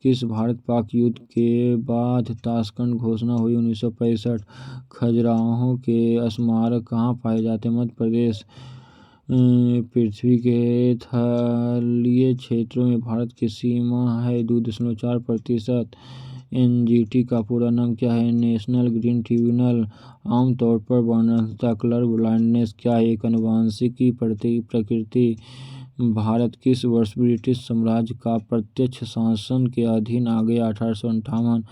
किस भारत पाक युद्ध के बाद ताशकंद घोषणा हुई 1965? खजुराहो के स्मारक कहाँ पाए जाते हैं? मध्य प्रदेश। पृथ्वी के तलीय क्षेत्रों में भारत की सीमा है 2.4%। एनजीटी का पूरा नाम क्या है? National green tribunal. आमतौर पर वर्णनता कलर ब्लाइंडनेस क्या है? एक आनुवंशिकी प्रकृति। भारत किस वर्ष ब्रिटिश साम्राज्य का प्रत्यक्ष शासन के अधीन आ गया? 1858।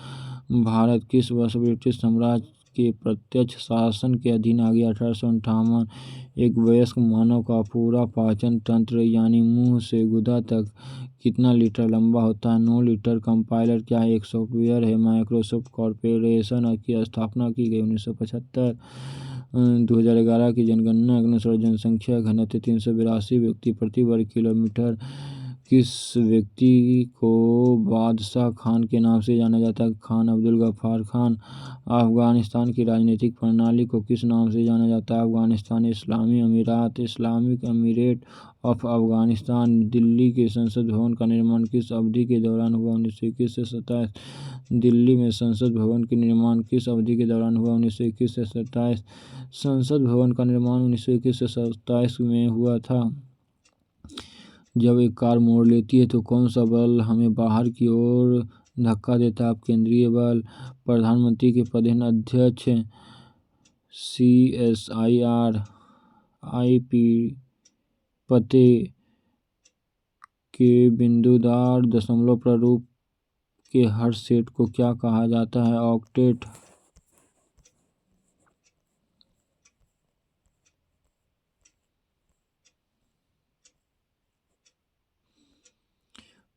भारत किस वर्ष ब्रिटिश साम्राज्य के प्रत्यक्ष शासन के अधीन आ गया? 1858। एक वयस्क मानव का पूरा पाचन तंत्र यानी मुंह से गुदा तक कितना लीटर लंबा होता है? 9 लीटर। कंपाइलर क्या है? एक सॉफ्टवेयर है। माइक्रोसॉफ्ट कॉरपोरेशन की स्थापना की गई 1975। 2011 की जनगणना के अनुसार जनसंख्या घनत्व 382 व्यक्ति प्रति वर्ग किलोमीटर। किस व्यक्ति को बादशाह खान के नाम से जाना जाता है? खान अब्दुल गफ्फार खान। अफगानिस्तान की राजनीतिक प्रणाली को किस नाम से जाना जाता है? अफगानिस्तान इस्लामी अमीरात, इस्लामिक अमीरेट ऑफ अफगानिस्तान। दिल्ली के संसद भवन का निर्माण किस अवधि के दौरान हुआ? 1921 से 27। दिल्ली में संसद भवन के निर्माण किस अवधि के दौरान हुआ? 1921 से 27। संसद भवन का निर्माण 1921 से 27 में हुआ था। जब एक कार मोड़ लेती है तो कौन सा बल हमें बाहर की ओर धक्का देता है? केंद्रीय बल। प्रधानमंत्री के पदेन अध्यक्ष CSIR IP पते के बिंदुदार दशमलव प्रारूप के हर सेट को क्या कहा जाता है? ऑक्टेट।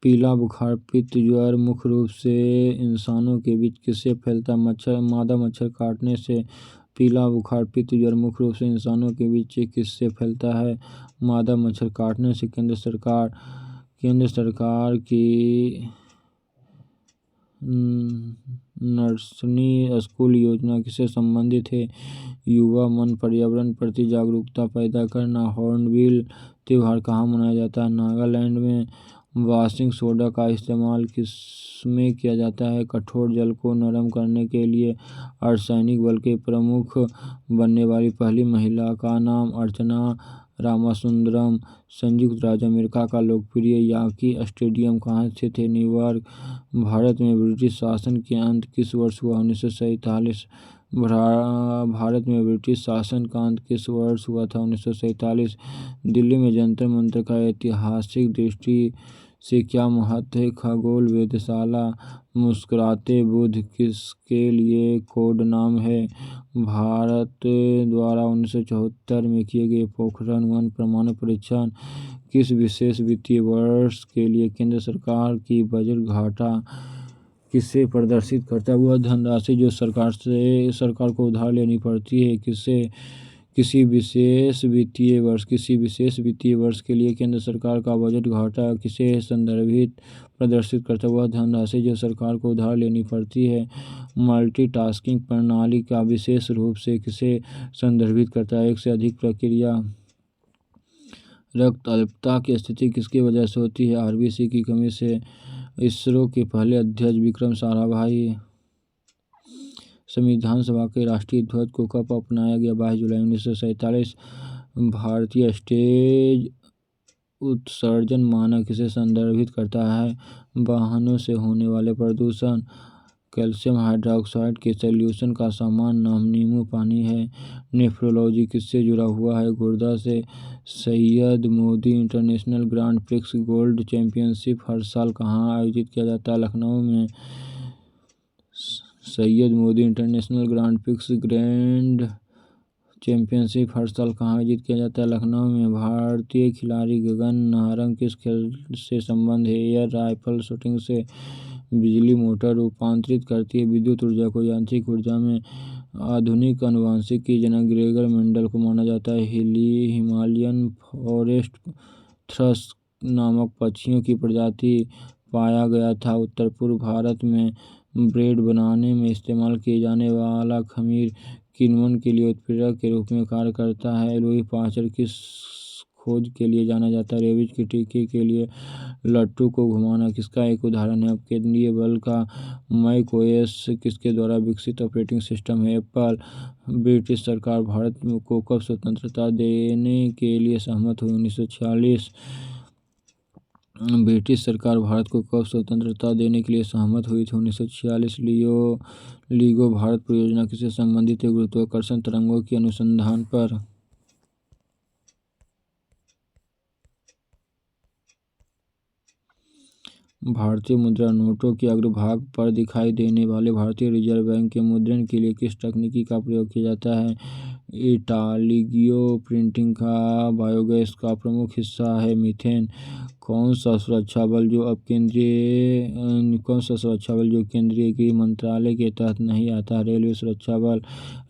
पीला बुखार पित्त ज्वर मुख्य रूप से इंसानों के बीच किससे फैलता है? मादा मच्छर काटने से। पीला बुखार पित्त ज्वर मुख्य रूप से इंसानों के बीच किससे फैलता है? मादा मच्छर काटने से। केंद्र सरकार की नर्सरी स्कूल योजना किससे संबंधित है? युवा मन पर्यावरण प्रति जागरूकता पैदा करना। हॉर्नबिल त्योहार कहाँ मनाया जाता है? नागालैंड में। वॉशिंग सोडा का इस्तेमाल किसमें किया जाता है? कठोर जल को नरम करने के लिए। अर्धसैनिक बल के प्रमुख बनने वाली पहली महिला का नाम? अर्चना रामासुंदरम। संयुक्त राज्य अमेरिका का लोकप्रिय याकी स्टेडियम कहाँ स्थित है? न्यूयॉर्क। भारत में ब्रिटिश शासन के अंत किस वर्ष हुआ? 1947। भारत में ब्रिटिश शासन का अंत किस वर्ष हुआ था? 1947। दिल्ली में जंतर मंतर का ऐतिहासिक दृष्टि से क्या महत्व है? खगोल वेधशाला। मुस्कुराते बुध किसके लिए कोड नाम है? भारत द्वारा 1974 में किए गए पोखरण 1 परमाणु परीक्षण किस विशेष वित्तीय वर्ष के लिए केंद्र सरकार की बजट घाटा किसे प्रदर्शित करता है? वह धनराशि जो सरकार को उधार लेनी पड़ती है। किसी विशेष वित्तीय वर्ष के लिए केंद्र सरकार का बजट घाटा किसे संदर्भित प्रदर्शित करता है? वह धनराशि जो सरकार को उधार लेनी पड़ती है। मल्टीटास्किंग प्रणाली का विशेष रूप से किसे संदर्भित करता है? एक से अधिक प्रक्रिया। रक्त अल्पता की स्थिति किसकी वजह से होती है? RBC की कमी से। इसरो के पहले अध्यक्ष विक्रम साराभाई। संविधान सभा के राष्ट्रीय ध्वज को कब अपनाया गया? 22 जुलाई 1947। भारतीय स्टेज उत्सर्जन मानक किसे संदर्भित करता है? वाहनों से होने वाले प्रदूषण। कैल्शियम हाइड्रोक्साइड के सॉल्यूशन का सामान्य नाम नींबू पानी है। नेफ्रोलॉजी किससे जुड़ा हुआ है? गुर्दा से। Syed Modi international grand prix gold championship हर साल कहाँ आयोजित किया जाता है? लखनऊ में। Syed Modi international grand prix grand championship हर साल कहाँ आयोजित किया जाता है? लखनऊ में। भारतीय खिलाड़ी गगन नारंग किस खेल से संबंध है? एयर राइफल शूटिंग से। बिजली मोटर रूपांतरित करती है विद्युत ऊर्जा को यांत्रिक ऊर्जा में। आधुनिक आनुवंशिकी जनक ग्रेगर मेंडल को माना जाता है। हिमालयन फॉरेस्ट थ्रश नामक पक्षियों की प्रजाति पाया गया था। उत्तर पूर्व भारत में ब्रेड बनाने में इस्तेमाल किए जाने वाला खमीर किण्वन के लिए उत्प्रेरक के रूप में कार्य करता है। लुई पाश्चर किस खोज के लिए जाना जाता है? रेबीज के टीके के लिए लट्टू को घुमाना किसका एक उदाहरण है? अब केंद्रीय बल का मैक किसके द्वारा विकसित ऑपरेटिंग सिस्टम है? एप्पल। ब्रिटिश सरकार भारत को कब स्वतंत्रता देने के लिए सहमत हुई? 1946। ब्रिटिश सरकार भारत को कब स्वतंत्रता देने के लिए सहमत हुई थी? 1946। लिगो भारत परियोजना किससे संबंधित है? गुरुत्वाकर्षण तरंगों के अनुसंधान पर। भारतीय मुद्रा नोटों के अग्रभाग पर दिखाई देने वाले भारतीय रिजर्व बैंक के मुद्रण के लिए किस तकनीक का प्रयोग किया जाता है? इटालियो प्रिंटिंग का बायोगैस का प्रमुख हिस्सा है मीथेन। कौन सा सुरक्षा बल जो केंद्रीय गृह मंत्रालय के तहत नहीं आता? रेलवे सुरक्षा बल।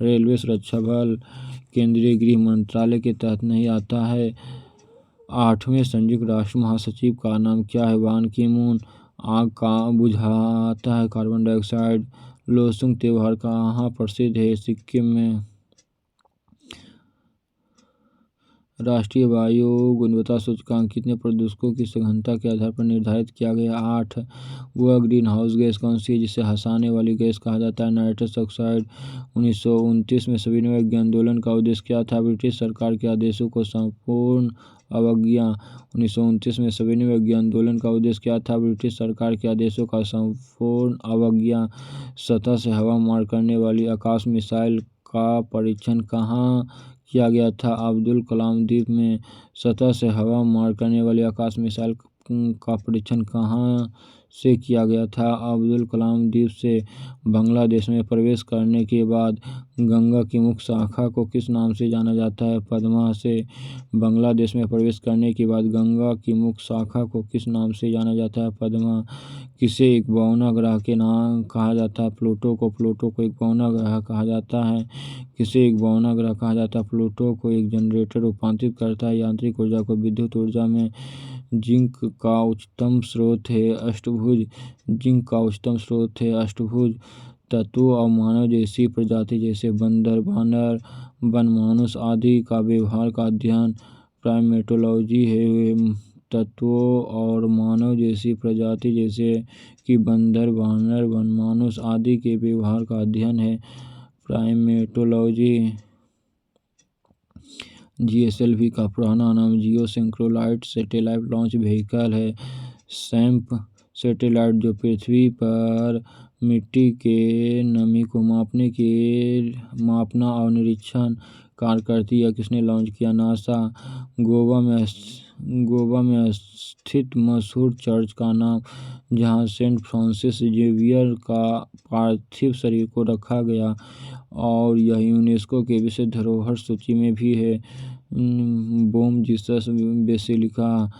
रेलवे सुरक्षा बल केंद्रीय गृह मंत्रालय के तहत नहीं आता है। 8वें संयुक्त राष्ट्र महासचिव का नाम क्या है? बान की मून। आग का बुझाता है कार्बन डाइऑक्साइड। लोसुंग त्योहार कहाँ प्रसिद्ध है? सिक्किम में। राष्ट्रीय वायु गुणवत्ता सूचकांक कितने प्रदूषकों की सघनता के आधार पर निर्धारित किया गया? 8। वह ग्रीन हाउस गैस कौन सी है जिसे हंसाने वाली गैस कहा जाता है? Nitrous oxide. 1929 में सविनय अवज्ञा आंदोलन का उद्देश्य क्या था? ब्रिटिश सरकार के आदेशों को संपूर्ण अवज्ञा। 1929 में सविनय अवज्ञा आंदोलन का उद्देश्य क्या था? ब्रिटिश सरकार के आदेशों का संपूर्ण अवज्ञा। सतह से हवा मार करने वाली आकाश मिसाइल का परीक्षण कहाँ किया गया था? अब्दुल कलाम द्वीप में। सतह से हवा मार करने वाली आकाश मिसाइल का परीक्षण कहाँ से किया गया था? अब्दुल कलाम द्वीप से। बांग्लादेश में प्रवेश करने के बाद गंगा की मुख्य शाखा को किस नाम से जाना जाता है? पद्मा से। बांग्लादेश में प्रवेश करने के बाद गंगा की मुख्य शाखा को किस नाम से जाना जाता है? पद्मा। किसे एक बौना ग्रह के नाम कहा जाता है? प्लूटो को। प्लूटो को एक बौना ग्रह कहा जाता है। किसे एक बौना ग्रह कहा जाता है? प्लूटो को। एक जनरेटर रूपांतरित करता है यांत्रिक ऊर्जा को विद्युत ऊर्जा में। जिंक का उच्चतम स्रोत है अष्टभुज। जिंक का उच्चतम स्रोत है अष्टभुज तत्वों और मानव जैसी प्रजाति जैसे बंदर, बानर, वनमानुष आदि का व्यवहार का अध्ययन प्राइमेटोलॉजी है। तत्वों और मानव जैसी प्रजाति जैसे कि बंदर, बानर, वनमानुष आदि के व्यवहार का अध्ययन है प्राइमेटोलॉजी। GSLV का पुराना नाम जियो सिंक्रोनाइज्ड सैटेलाइट लॉन्च व्हीकल है। सैम्प सैटेलाइट जो पृथ्वी पर मिट्टी के नमी को मापना और निरीक्षण कार्य करती है किसने लॉन्च किया? नासा। गोवा में स्थित मशहूर चर्च का नाम जहां सेंट फ्रांसिस जेवियर का पार्थिव शरीर को रखा गया और यह यूनेस्को के विश्व धरोहर सूची में भी है। बोम जीसस बेसिलिका।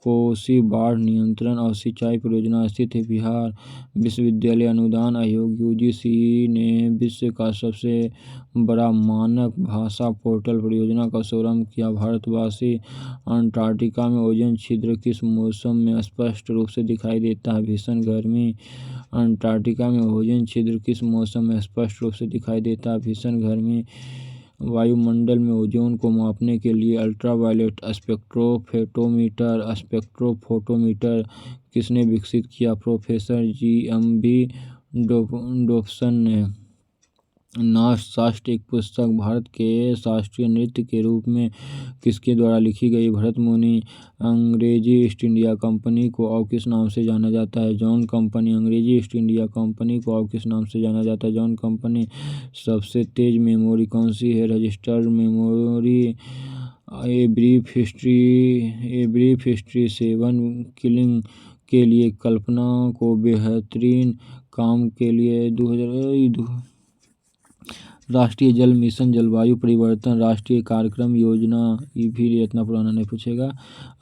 कोसी बाढ़ नियंत्रण और सिंचाई परियोजना स्थित है बिहार। विश्वविद्यालय अनुदान आयोग UGC ने विश्व का सबसे बड़ा मानक भाषा पोर्टल परियोजना का शुभारंभ किया। भारतवासी। अंटार्कटिका में ओजोन छिद्र किस मौसम में स्पष्ट रूप से दिखाई देता है? भीषण गर्मी। अंटार्कटिका में ओजोन छिद्र किस मौसम में स्पष्ट रूप से दिखाई देता है? भीषण गर्मी। वायुमंडल में ओजोन को मापने के लिए अल्ट्रावायलेट स्पेक्ट्रोफोटोमीटर किसने विकसित किया? प्रोफेसर GMB डोप्सन ने। नाच शास्त्र एक पुस्तक भारत के शास्त्रीय नृत्य के रूप में किसके द्वारा लिखी गई? भरत मुनि। अंग्रेजी ईस्ट इंडिया कंपनी को और किस नाम से जाना जाता है? John company. अंग्रेजी ईस्ट इंडिया कंपनी को और किस नाम से जाना जाता है? John company. सबसे तेज मेमोरी कौन सी है? Registered memory. A brief history 7 killing के लिए कल्पना को बेहतरीन काम के लिए 2000 राष्ट्रीय जल मिशन जलवायु परिवर्तन राष्ट्रीय कार्यक्रम योजना। ये भी इतना पुराना नहीं पूछेगा।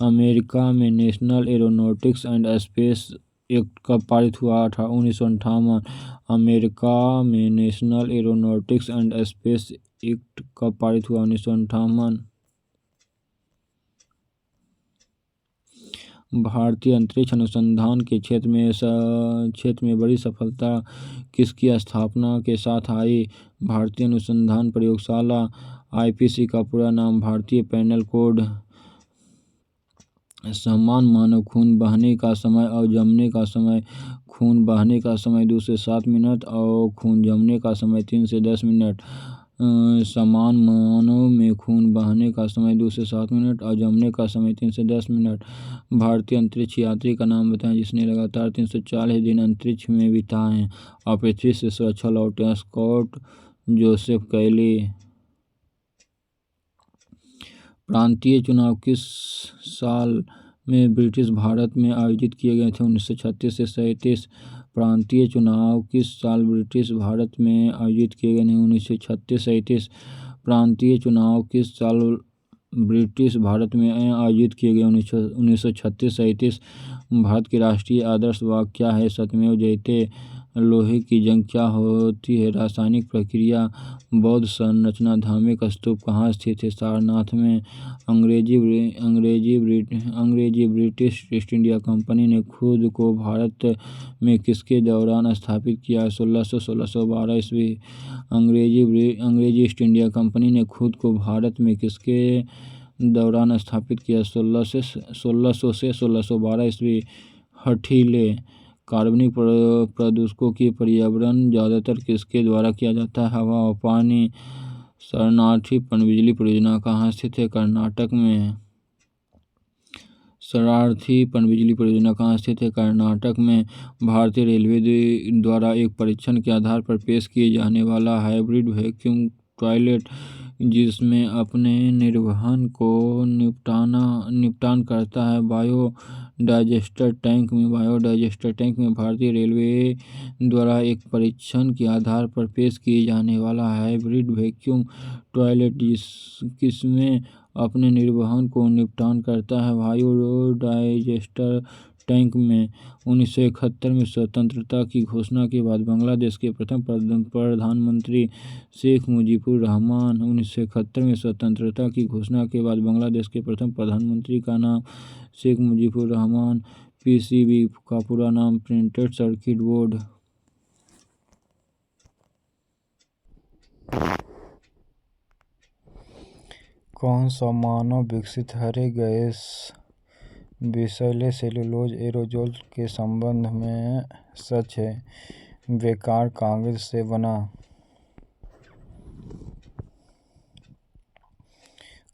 अमेरिका में national aeronautics and space act कब पारित हुआ? 1958। अमेरिका में national aeronautics and space act कब पारित हुआ? 1958। भारतीय अंतरिक्ष अनुसंधान के क्षेत्र में बड़ी सफलता किसकी स्थापना के साथ आई? भारतीय अनुसंधान प्रयोगशाला। आईपीसी का पूरा नाम भारतीय पेनल कोड। समान मानव खून बहने का समय और जमने का समय। खून बहने का समय 2 से 7 मिनट और खून जमने का समय 3 से 10 मिनट। समान मानव में खून बहने का समय 2 से 7 मिनट और जमने का समय 3 से 10 मिनट। भारतीय अंतरिक्ष यात्री का नाम बताएं जिसने लगातार 340 दिन अंतरिक्ष में बिताए और पृथ्वी से सुरक्षा लौटे। स्कॉट जोसेफ कैली। प्रांतीय चुनाव किस साल में ब्रिटिश भारत में आयोजित किए गए थे? 1936 से 37। प्रांतीय चुनाव किस साल ब्रिटिश भारत में आयोजित किए गए थे? 1936-37। प्रांतीय चुनाव किस साल ब्रिटिश भारत में आयोजित किए गए? 1936-37। भारत के राष्ट्रीय आदर्श वाक्य क्या है? सत्यमेव जयते। लोहे की जंग क्या होती है? रासायनिक प्रक्रिया। बौद्ध संरचना धार्मिक स्तूप कहाँ स्थित है? सारनाथ में। अंग्रेजी ब्रिटिश ईस्ट इंडिया कंपनी ने खुद को भारत में किसके दौरान स्थापित किया? 1600-1612 ईस्वी। अंग्रेजी ईस्ट इंडिया कंपनी ने खुद को भारत में किसके दौरान स्थापित किया? 1600 से 1612 ईस्वी। हठीले कार्बनिक प्रदूषकों की पर्यावरण ज़्यादातर किसके द्वारा किया जाता है? हवा और पानी। शरणार्थी पनबिजली परियोजना कहाँ स्थित है? कर्नाटक में। शरणार्थी पनबिजली परियोजना कहाँ स्थित है? कर्नाटक में। भारतीय रेलवे द्वारा एक परीक्षण के आधार पर पेश किए जाने वाला हाइब्रिड वैक्यूम टॉयलेट जिसमें अपने निर्वहन को निपटान करता है बायोडाइजेस्टर टैंक में भारतीय रेलवे द्वारा एक परीक्षण के आधार पर पेश किए जाने वाला हाइब्रिड वैक्यूम टॉयलेट किसमें अपने निर्वहन को निपटान करता है? बायोडाइजेस्टर टैंक में। 1971 में स्वतंत्रता की घोषणा के बाद बांग्लादेश के प्रथम प्रधानमंत्री शेख मुजीबुर रहमान। 1971 में स्वतंत्रता की घोषणा के बाद बांग्लादेश के प्रथम प्रधानमंत्री का नाम शेख मुजीबुर रहमान। पीसीबी का पूरा नाम प्रिंटेड सर्किट बोर्ड। कौन सा मानव विकसित हरे गैस विषैले सेलुलोज एरोजोल के संबंध में सच है? बेकार कागज से बना।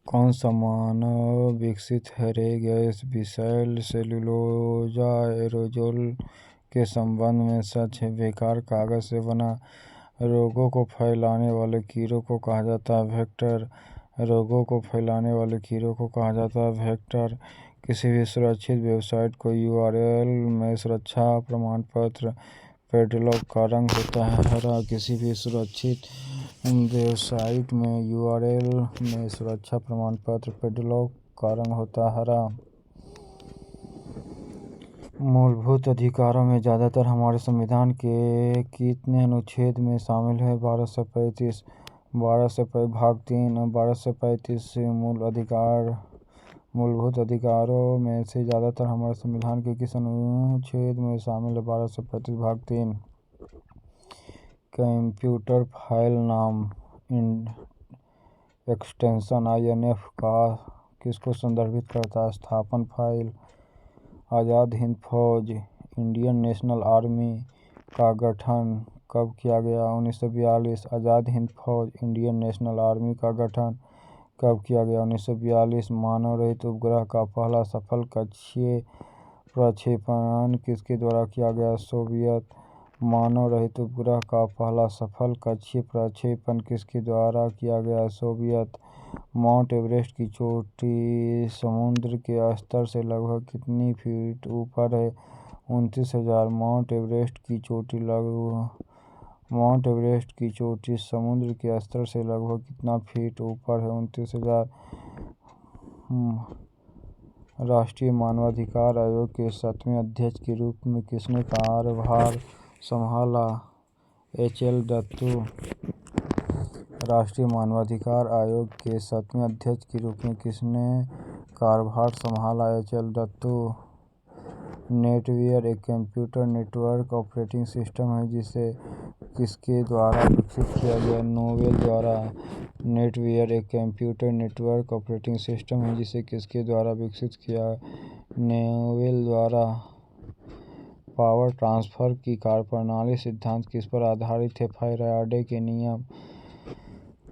कौन सा मानव विकसित हरे गैस विषैले सेलुलोजा एरोजोल के संबंध में सच है? बेकार कागज से बना। रोगों को फैलाने वाले कीड़ों को कहा जाता है वेक्टर। रोगों को फैलाने वाले कीड़ों को कहा जाता है वेक्टर। किसी भी सुरक्षित वेबसाइट को यूआरएल में सुरक्षा प्रमाण पत्र पेडलॉक का रंग होता है हरा। किसी भी सुरक्षित वेबसाइट में यूआरएल में सुरक्षा प्रमाण पत्र पेडलॉक का रंग होता है हरा। मूलभूत अधिकारों में ज़्यादातर हमारे संविधान के कितने अनुच्छेद में शामिल है? 1235। 1235 भाग 3। 1235 मूलभूत अधिकारों में से ज़्यादातर हमारे संविधान के किस अनुच्छेद में शामिल है? 1235 भाग 3। कंप्यूटर फाइल नाम एक्सटेंशन INF का किसको संदर्भित करता है? स्थापन फाइल। आज़ाद हिंद फौज इंडियन नेशनल आर्मी का गठन कब किया गया? 1942। आज़ाद हिंद फौज इंडियन नेशनल आर्मी का गठन कब किया गया? 1942। मानव रहित उपग्रह का पहला सफल कक्षीय प्रक्षेपण किसके द्वारा किया गया? सोवियत। मानव रहित उपग्रह का पहला सफल कक्षीय प्रक्षेपण किसके द्वारा किया गया? सोवियत। माउंट एवरेस्ट की चोटी समुद्र के स्तर से लगभग कितनी फीट ऊपर है? 29,000। माउंट एवरेस्ट की चोटी समुद्र के स्तर से लगभग कितना फीट ऊपर है? 29,000। राष्ट्रीय मानवाधिकार आयोग के 7वें अध्यक्ष के रूप में किसने कार्यभार संभाला? HL दत्तू। राष्ट्रीय मानवाधिकार आयोग के 7वें अध्यक्ष के रूप में किसने कार्यभार संभाला? HL दत्तू। नेटवेयर एक कंप्यूटर नेटवर्क ऑपरेटिंग सिस्टम है जिसे किसके द्वारा विकसित किया गया? नोवेल द्वारा। नेटवेयर एक कंप्यूटर नेटवर्क ऑपरेटिंग सिस्टम है जिसे किसके द्वारा विकसित किया? नोवेल द्वारा। पावर ट्रांसफर की कार्यप्रणाली सिद्धांत किस पर आधारित है? फैराडे के नियम।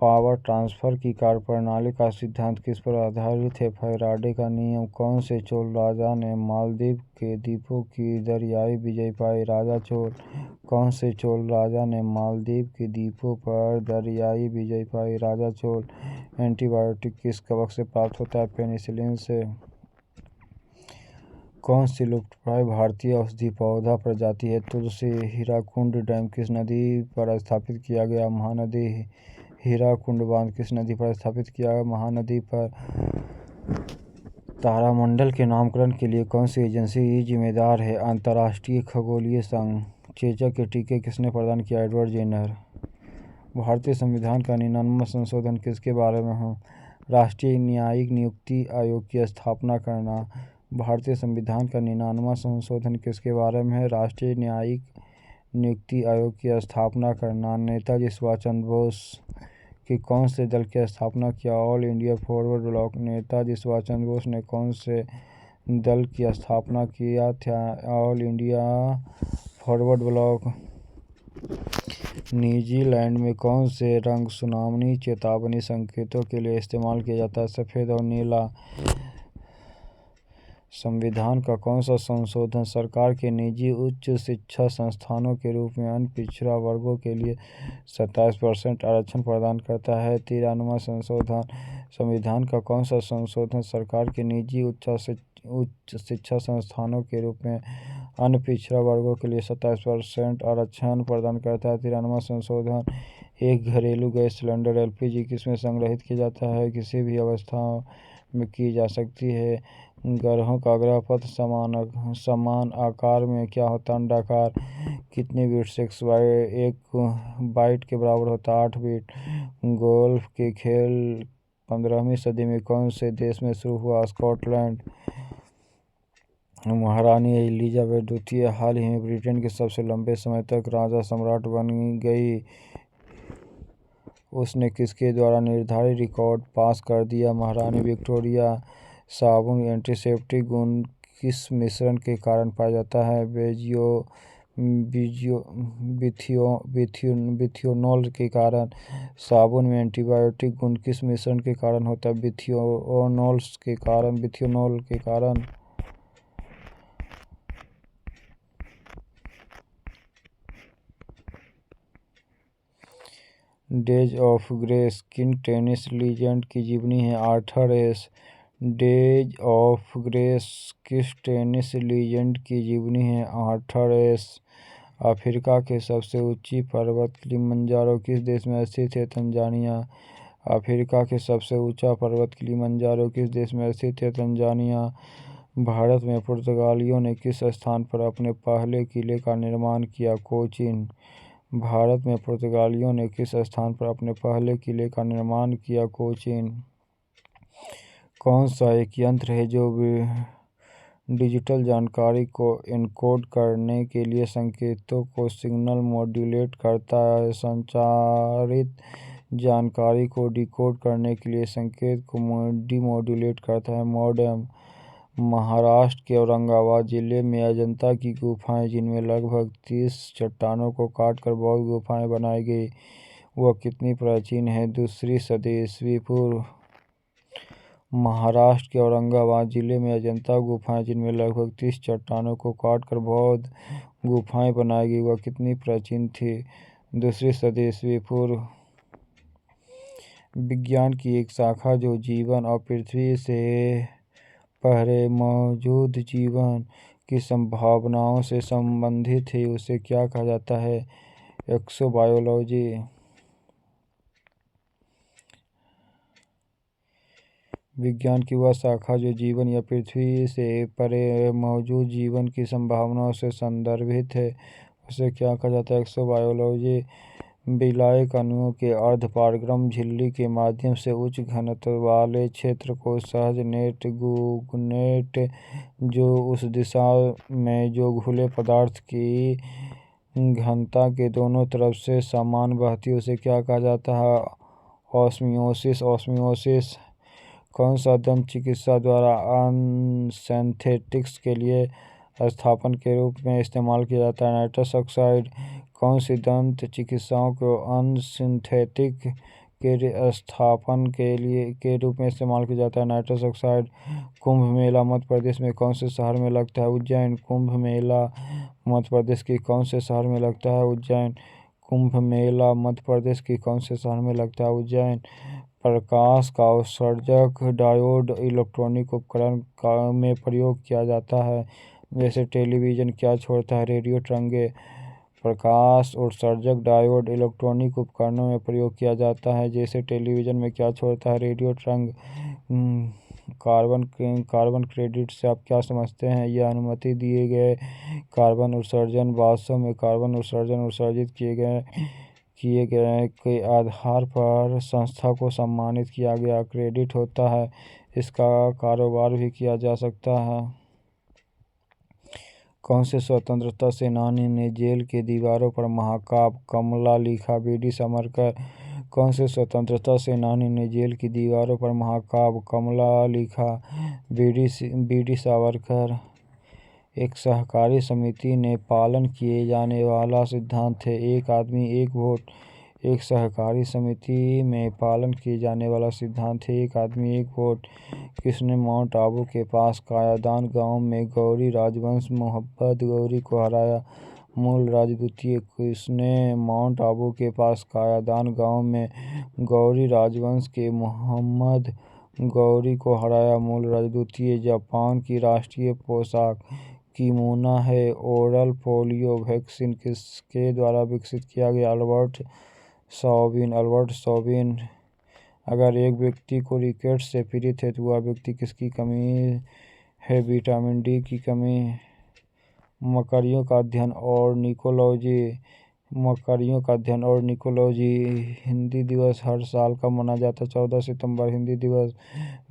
पावर ट्रांसफर की कार्यप्रणाली का सिद्धांत किस पर आधारित है? फैराडे का नियम। कौन से चोल राजा ने मालदीव के द्वीपों की दरियाई विजय पाई? राजा चोल। कौन से चोल राजा ने मालदीव के द्वीपों पर दरियाई विजय पाई? राजा चोल। एंटीबायोटिक किस कवक से प्राप्त होता है? पेनिसिलिन से। कौन सी लुप्तप्राय भारतीय औषधीय पौधा प्रजाति है? तुलसी। हीराकुंड डैम किस नदी पर स्थापित किया गया? महानदी। हीराकुंड बांध किस नदी पर स्थापित किया गया? महानदी पर। तारामंडल के नामकरण के लिए कौन सी एजेंसी जिम्मेदार है? अंतर्राष्ट्रीय खगोलीय संघ। चेचक के टीके किसने प्रदान किया? Edward Jenner. भारतीय संविधान का 99वां संशोधन किसके बारे में है? राष्ट्रीय न्यायिक नियुक्ति आयोग की स्थापना करना। भारतीय संविधान का 99वां संशोधन किसके बारे में है? राष्ट्रीय न्यायिक नियुक्ति आयोग की स्थापना करना। नेताजी सुभाष चंद्र बोस के कौन से दल की स्थापना किया? All India forward bloc. Netaji Subhash Chandra Bose ने कौन से दल की स्थापना किया था? All India forward bloc. New Zealand में कौन से रंग सुनामी चेतावनी संकेतों के लिए इस्तेमाल किया जाता है? सफ़ेद और नीला। संविधान का कौन सा संशोधन सरकार के निजी उच्च शिक्षा संस्थानों के रूप में अन्य पिछड़ा वर्गों के लिए 27% आरक्षण प्रदान करता है? 93वां संशोधन। संविधान का कौन सा संशोधन सरकार के निजी उच्च शिक्षा संस्थानों के रूप में अन्य पिछड़ा वर्गों के लिए 27% आरक्षण प्रदान करता है? 93वां संशोधन। एक घरेलू गैस सिलेंडर एलपीजी किसमें संग्रहित किया जाता है? किसी भी अवस्था में की जा सकती है। ग्रहों का ग्रहपथ समान आकार में क्या होता है? अंडाकार। कितने बिट 1 बाइट के बराबर होता है? 8 बिट। गोल्फ के खेल 15वीं सदी में कौन से देश में शुरू हुआ? स्कॉटलैंड। महारानी एलिजाबेथ द्वितीय हाल ही में ब्रिटेन के सबसे लंबे समय तक राजा सम्राट बन गई। उसने किसके द्वारा निर्धारित रिकॉर्ड पास कर दिया? महारानी विक्टोरिया। साबुन एंटीसेप्टिक गुण किस मिश्रण के कारण पाया जाता है? बिथियोनोल के कारण। साबुन में एंटीबायोटिक गुण किस मिश्रण के कारण होता है? बिथियोनोल के कारण। डेज ऑफ ग्रेस किन टेनिस लीजेंड की जीवनी है? Arthur Ashe. Days of grace किस टेनिस लीजेंड की जीवनी है? आर्थर एश। अफ्रीका के सबसे ऊंची पर्वत किलिमंजारो किस देश में स्थित है? तंजानिया। अफ्रीका के सबसे ऊंचा पर्वत किलिमंजारो किस देश में स्थित है? तंजानिया। भारत में पुर्तगालियों ने किस स्थान पर अपने पहले किले का निर्माण किया? कोचीन। भारत में पुर्तगालियों ने किस स्थान पर अपने पहले किले का निर्माण किया? कोचीन। कौन सा एक यंत्र है जो डिजिटल जानकारी को एन्कोड करने के लिए संकेतों को सिग्नल मॉड्यूलेट करता है? संचारित जानकारी को डिकोड करने के लिए संकेत को डिमॉड्यूलेट करता है? मॉडेम। महाराष्ट्र के औरंगाबाद जिले में अजंता की गुफाएं जिनमें लगभग 30 चट्टानों को काटकर बौद्ध गुफाएं बनाई गई, वह कितनी प्राचीन है? 2री सदी ईस्वी पूर्व। महाराष्ट्र के औरंगाबाद जिले में अजंता गुफाएं जिनमें लगभग 30 चट्टानों को काटकर बौद्ध गुफाएं बनाई गई, वह कितनी प्राचीन थी? 2री सदी ईस्वी पूर्व। विज्ञान की एक शाखा जो जीवन और पृथ्वी से परे मौजूद जीवन की संभावनाओं से संबंधित है, उसे क्या कहा जाता है? एक्सोबायोलॉजी। विज्ञान की वह शाखा जो जीवन या पृथ्वी से परे मौजूद जीवन की संभावनाओं से संदर्भित है, उसे क्या कहा जाता है? एक्सोबायोलॉजी। विलायक अणुओं के अर्ध-पारगम्य झिल्ली के माध्यम से उच्च घनत्व वाले क्षेत्र को सहज नेट गूगनेट जो उस दिशा में जो घुले पदार्थ की घनता के दोनों तरफ से समान बहती है उसे क्या कहा जाता है? ऑस्मियोसिस। ऑस्मियोसिस कौन सा दंत चिकित्सा द्वारा एनेस्थेटिक्स के लिए स्थापन के रूप में इस्तेमाल किया जाता है? Nitrous oxide. कौन सी दंत चिकित्साओं को एनेस्थेटिक के स्थापन के रूप में इस्तेमाल किया जाता है? Nitrous oxide. कुंभ मेला मध्य प्रदेश में कौन से शहर में लगता है? उज्जैन। कुंभ मेला मध्य प्रदेश के कौन से शहर में लगता है? उज्जैन। कुंभ मेला मध्य प्रदेश के कौन से शहर में लगता है? उज्जैन। प्रकाश का उत्सर्जक डायोड इलेक्ट्रॉनिक उपकरण में प्रयोग किया जाता है। जैसे टेलीविजन क्या छोड़ता है? रेडियो तरंगें। प्रकाश उत्सर्जक डायोड इलेक्ट्रॉनिक उपकरणों में प्रयोग किया जाता है। जैसे टेलीविजन में क्या छोड़ता है? रेडियो तरंग। कार्बन क्रेडिट से आप क्या समझते हैं? यह अनुमति दिए गए कार्बन उत्सर्जन वास्तव में कार्बन उत्सर्जन उत्सर्जित किए गए के आधार पर संस्था को सम्मानित किया गया क्रेडिट होता है। इसका कारोबार भी किया जा सकता है। कौन से स्वतंत्रता सेनानी ने जेल की दीवारों पर महाकाव्य कमला लिखा? बी.डी. सावरकर। कौन से स्वतंत्रता सेनानी ने जेल की दीवारों पर महाकाव्य कमला लिखा? बी.डी. सावरकर। एक सहकारी समिति में पालन किए जाने वाला सिद्धांत है एक आदमी एक वोट। एक सहकारी समिति में पालन किए जाने वाला सिद्धांत है एक आदमी एक वोट। किसने माउंट आबू के पास कायादान गांव में गौरी राजवंश मोहम्मद गौरी को हराया? मूल राज द्वितीय। किसने माउंट आबू के पास कायादान गांव में गौरी राजवंश के मोहम्मद गौरी को हराया? मूल राज द्वितीय। जापान की राष्ट्रीय पोशाक किमोनो है। ओरल पोलियो वैक्सीन किसके द्वारा विकसित किया गया? अल्बर्ट शौबिन। अगर एक व्यक्ति को रिकेट्स से पीड़ित है तो वह व्यक्ति किसकी कमी है? विटामिन डी की कमी। मकड़ियों का अध्ययन और निकोलॉजी हिंदी दिवस हर साल कब मनाया जाता है? 14 सितंबर। हिंदी दिवस।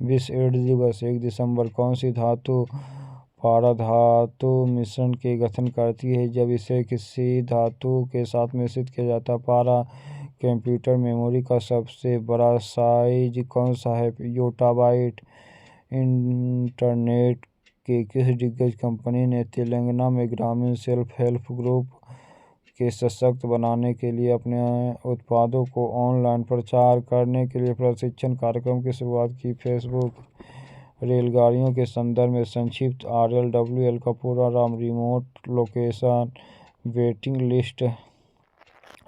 विश्व एड्स दिवस 1 दिसंबर। कौन सी धातु पाराधातु मिश्रण के गठन करती है जब इसे किसी धातु के साथ मिश्रित किया जाता है? पारा। कंप्यूटर मेमोरी का सबसे बड़ा साइज कौन सा है? योटाबाइट। इंटरनेट के किस दिग्गज कंपनी ने तेलंगाना में ग्रामीण सेल्फ हेल्प ग्रुप के सशक्त बनाने के लिए अपने उत्पादों को ऑनलाइन प्रचार करने के लिए प्रशिक्षण कार्यक्रम की शुरुआत की? फेसबुक। रेलगाड़ियों के संदर्भ में संक्षिप्त RLWL का पूरा नाम? Remote location waiting list.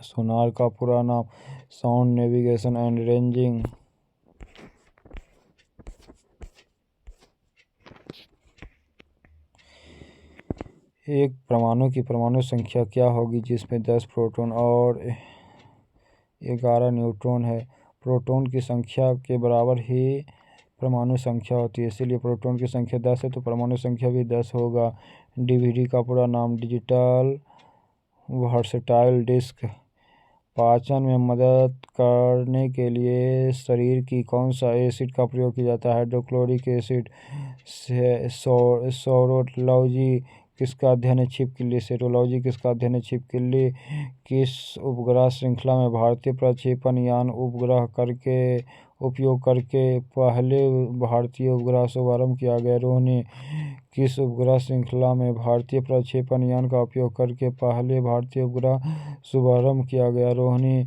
Sonar का पूरा नाम? Sound navigation and ranging. एक परमाणु की परमाणु संख्या क्या होगी जिसमें 10 प्रोटॉन और 11 न्यूट्रॉन है? प्रोटॉन की संख्या के बराबर ही परमाणु संख्या होती है, इसीलिए प्रोटॉन की संख्या 10 है तो परमाणु संख्या भी 10 होगा। DVD का पूरा नाम? Digital versatile disc. पाचन में मदद करने के लिए शरीर की कौन सा एसिड का प्रयोग किया जाता है? Hydrochloric acid. सेरोलॉजी किसका अध्ययन है? छिपकली। सेरोलॉजी किसका अध्ययन है? छिपकली। किस उपग्रह श्रृंखला में भारतीय प्रक्षेपण यान उपयोग करके पहले भारतीय उपग्रह शुभारंभ किया गया? रोहिणी। किस उपग्रह श्रृंखला में भारतीय प्रक्षेपण यान का उपयोग करके पहले भारतीय उपग्रह शुभारंभ किया गया? रोहिणी।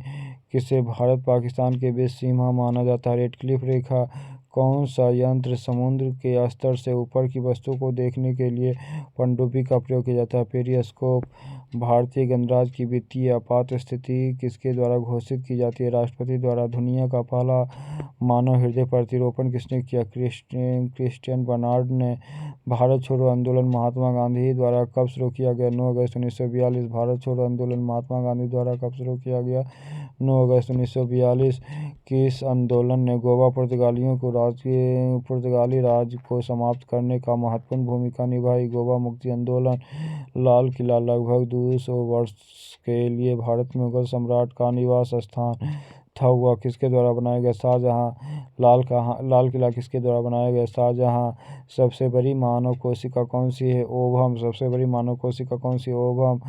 किसे भारत पाकिस्तान के बीच सीमा माना जाता है? रेडक्लिफ रेखा। कौन सा यंत्र समुद्र के स्तर से ऊपर की वस्तु को देखने के लिए पनडुब्बी का प्रयोग किया जाता है? पेरिस्कोप। भारतीय गणराज्य की वित्तीय आपात स्थिति किसके द्वारा घोषित की जाती है? राष्ट्रपति द्वारा। दुनिया का पहला मानव हृदय प्रतिरोपण किसने किया? क्रिस्टियन बर्नार्ड ने। भारत छोड़ो आंदोलन महात्मा गांधी द्वारा कब शुरू किया गया? 9 अगस्त 1942। भारत छोड़ो आंदोलन महात्मा गांधी द्वारा कब शुरू किया गया? 9 अगस्त 1942। किस आंदोलन ने गोवा पुर्तगाली राज को समाप्त करने का महत्वपूर्ण भूमिका निभाई? गोवा मुक्ति आंदोलन। लाल किला लगभग 200 वर्ष के लिए भारत में मुगल सम्राट का निवास स्थान था। वह किसके द्वारा बनाया गया? शाहजहां। लाल किला किसके द्वारा बनाया गया? शाहजहां। सबसे बड़ी मानव कोशिका कौन सी है? ओवम। सबसे बड़ी मानव कोशिका कौन सी? ओवम।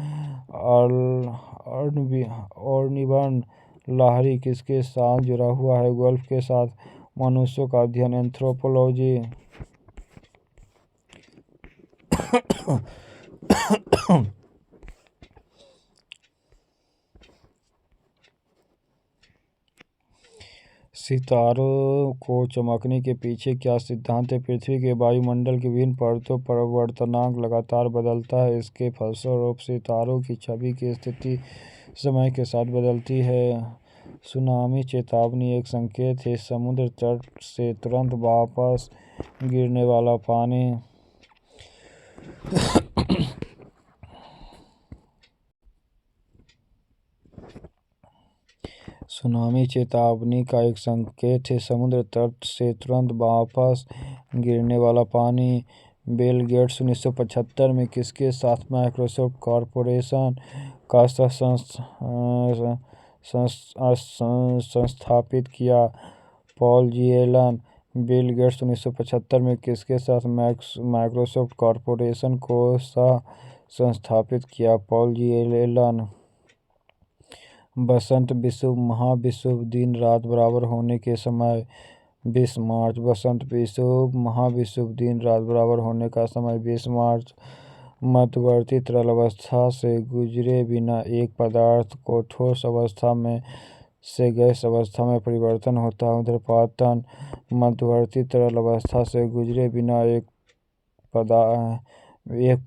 ऑर्निबन लाहिरी किसके साथ जुड़ा हुआ है? गोल्फ के साथ। मनुष्यों का अध्ययन एंथ्रोपोलॉजी। सितारों को चमकने के पीछे क्या सिद्धांत है? पृथ्वी के वायुमंडल की विभिन्न परतों पर अपवर्तनांक लगातार बदलता है। इसके फलस्वरूप सितारों की छवि की स्थिति समय के साथ बदलती है। सुनामी चेतावनी एक संकेत है। समुद्र तट से तुरंत वापस गिरने वाला पानी। सुनामी चेतावनी का एक संकेत है। समुद्र तट से तुरंत वापस गिरने वाला पानी। बिल गेट्स 1975 में किसके साथ माइक्रोसॉफ्ट कॉरपोरेशन का संस्थापित किया? पॉल जी एलन। बिल गेट्स 1975 में किसके साथ माइक्रोसॉफ्ट कॉरपोरेशन को संस्थापित किया? पॉल जी एलन। बसंत विषुव महाविषुव दिन रात बराबर होने के समय। 20 मार्च। बसंत विषुव महाविषुव दिन रात बराबर होने का समय 20 मार्च। मध्यवर्ती तरल अवस्था से गुजरे बिना एक पदार्थ को ठोस अवस्था में से गैस अवस्था में परिवर्तन होता है। ऊर्ध्वपातन। मध्यवर्ती तरल अवस्था से गुजरे बिना एक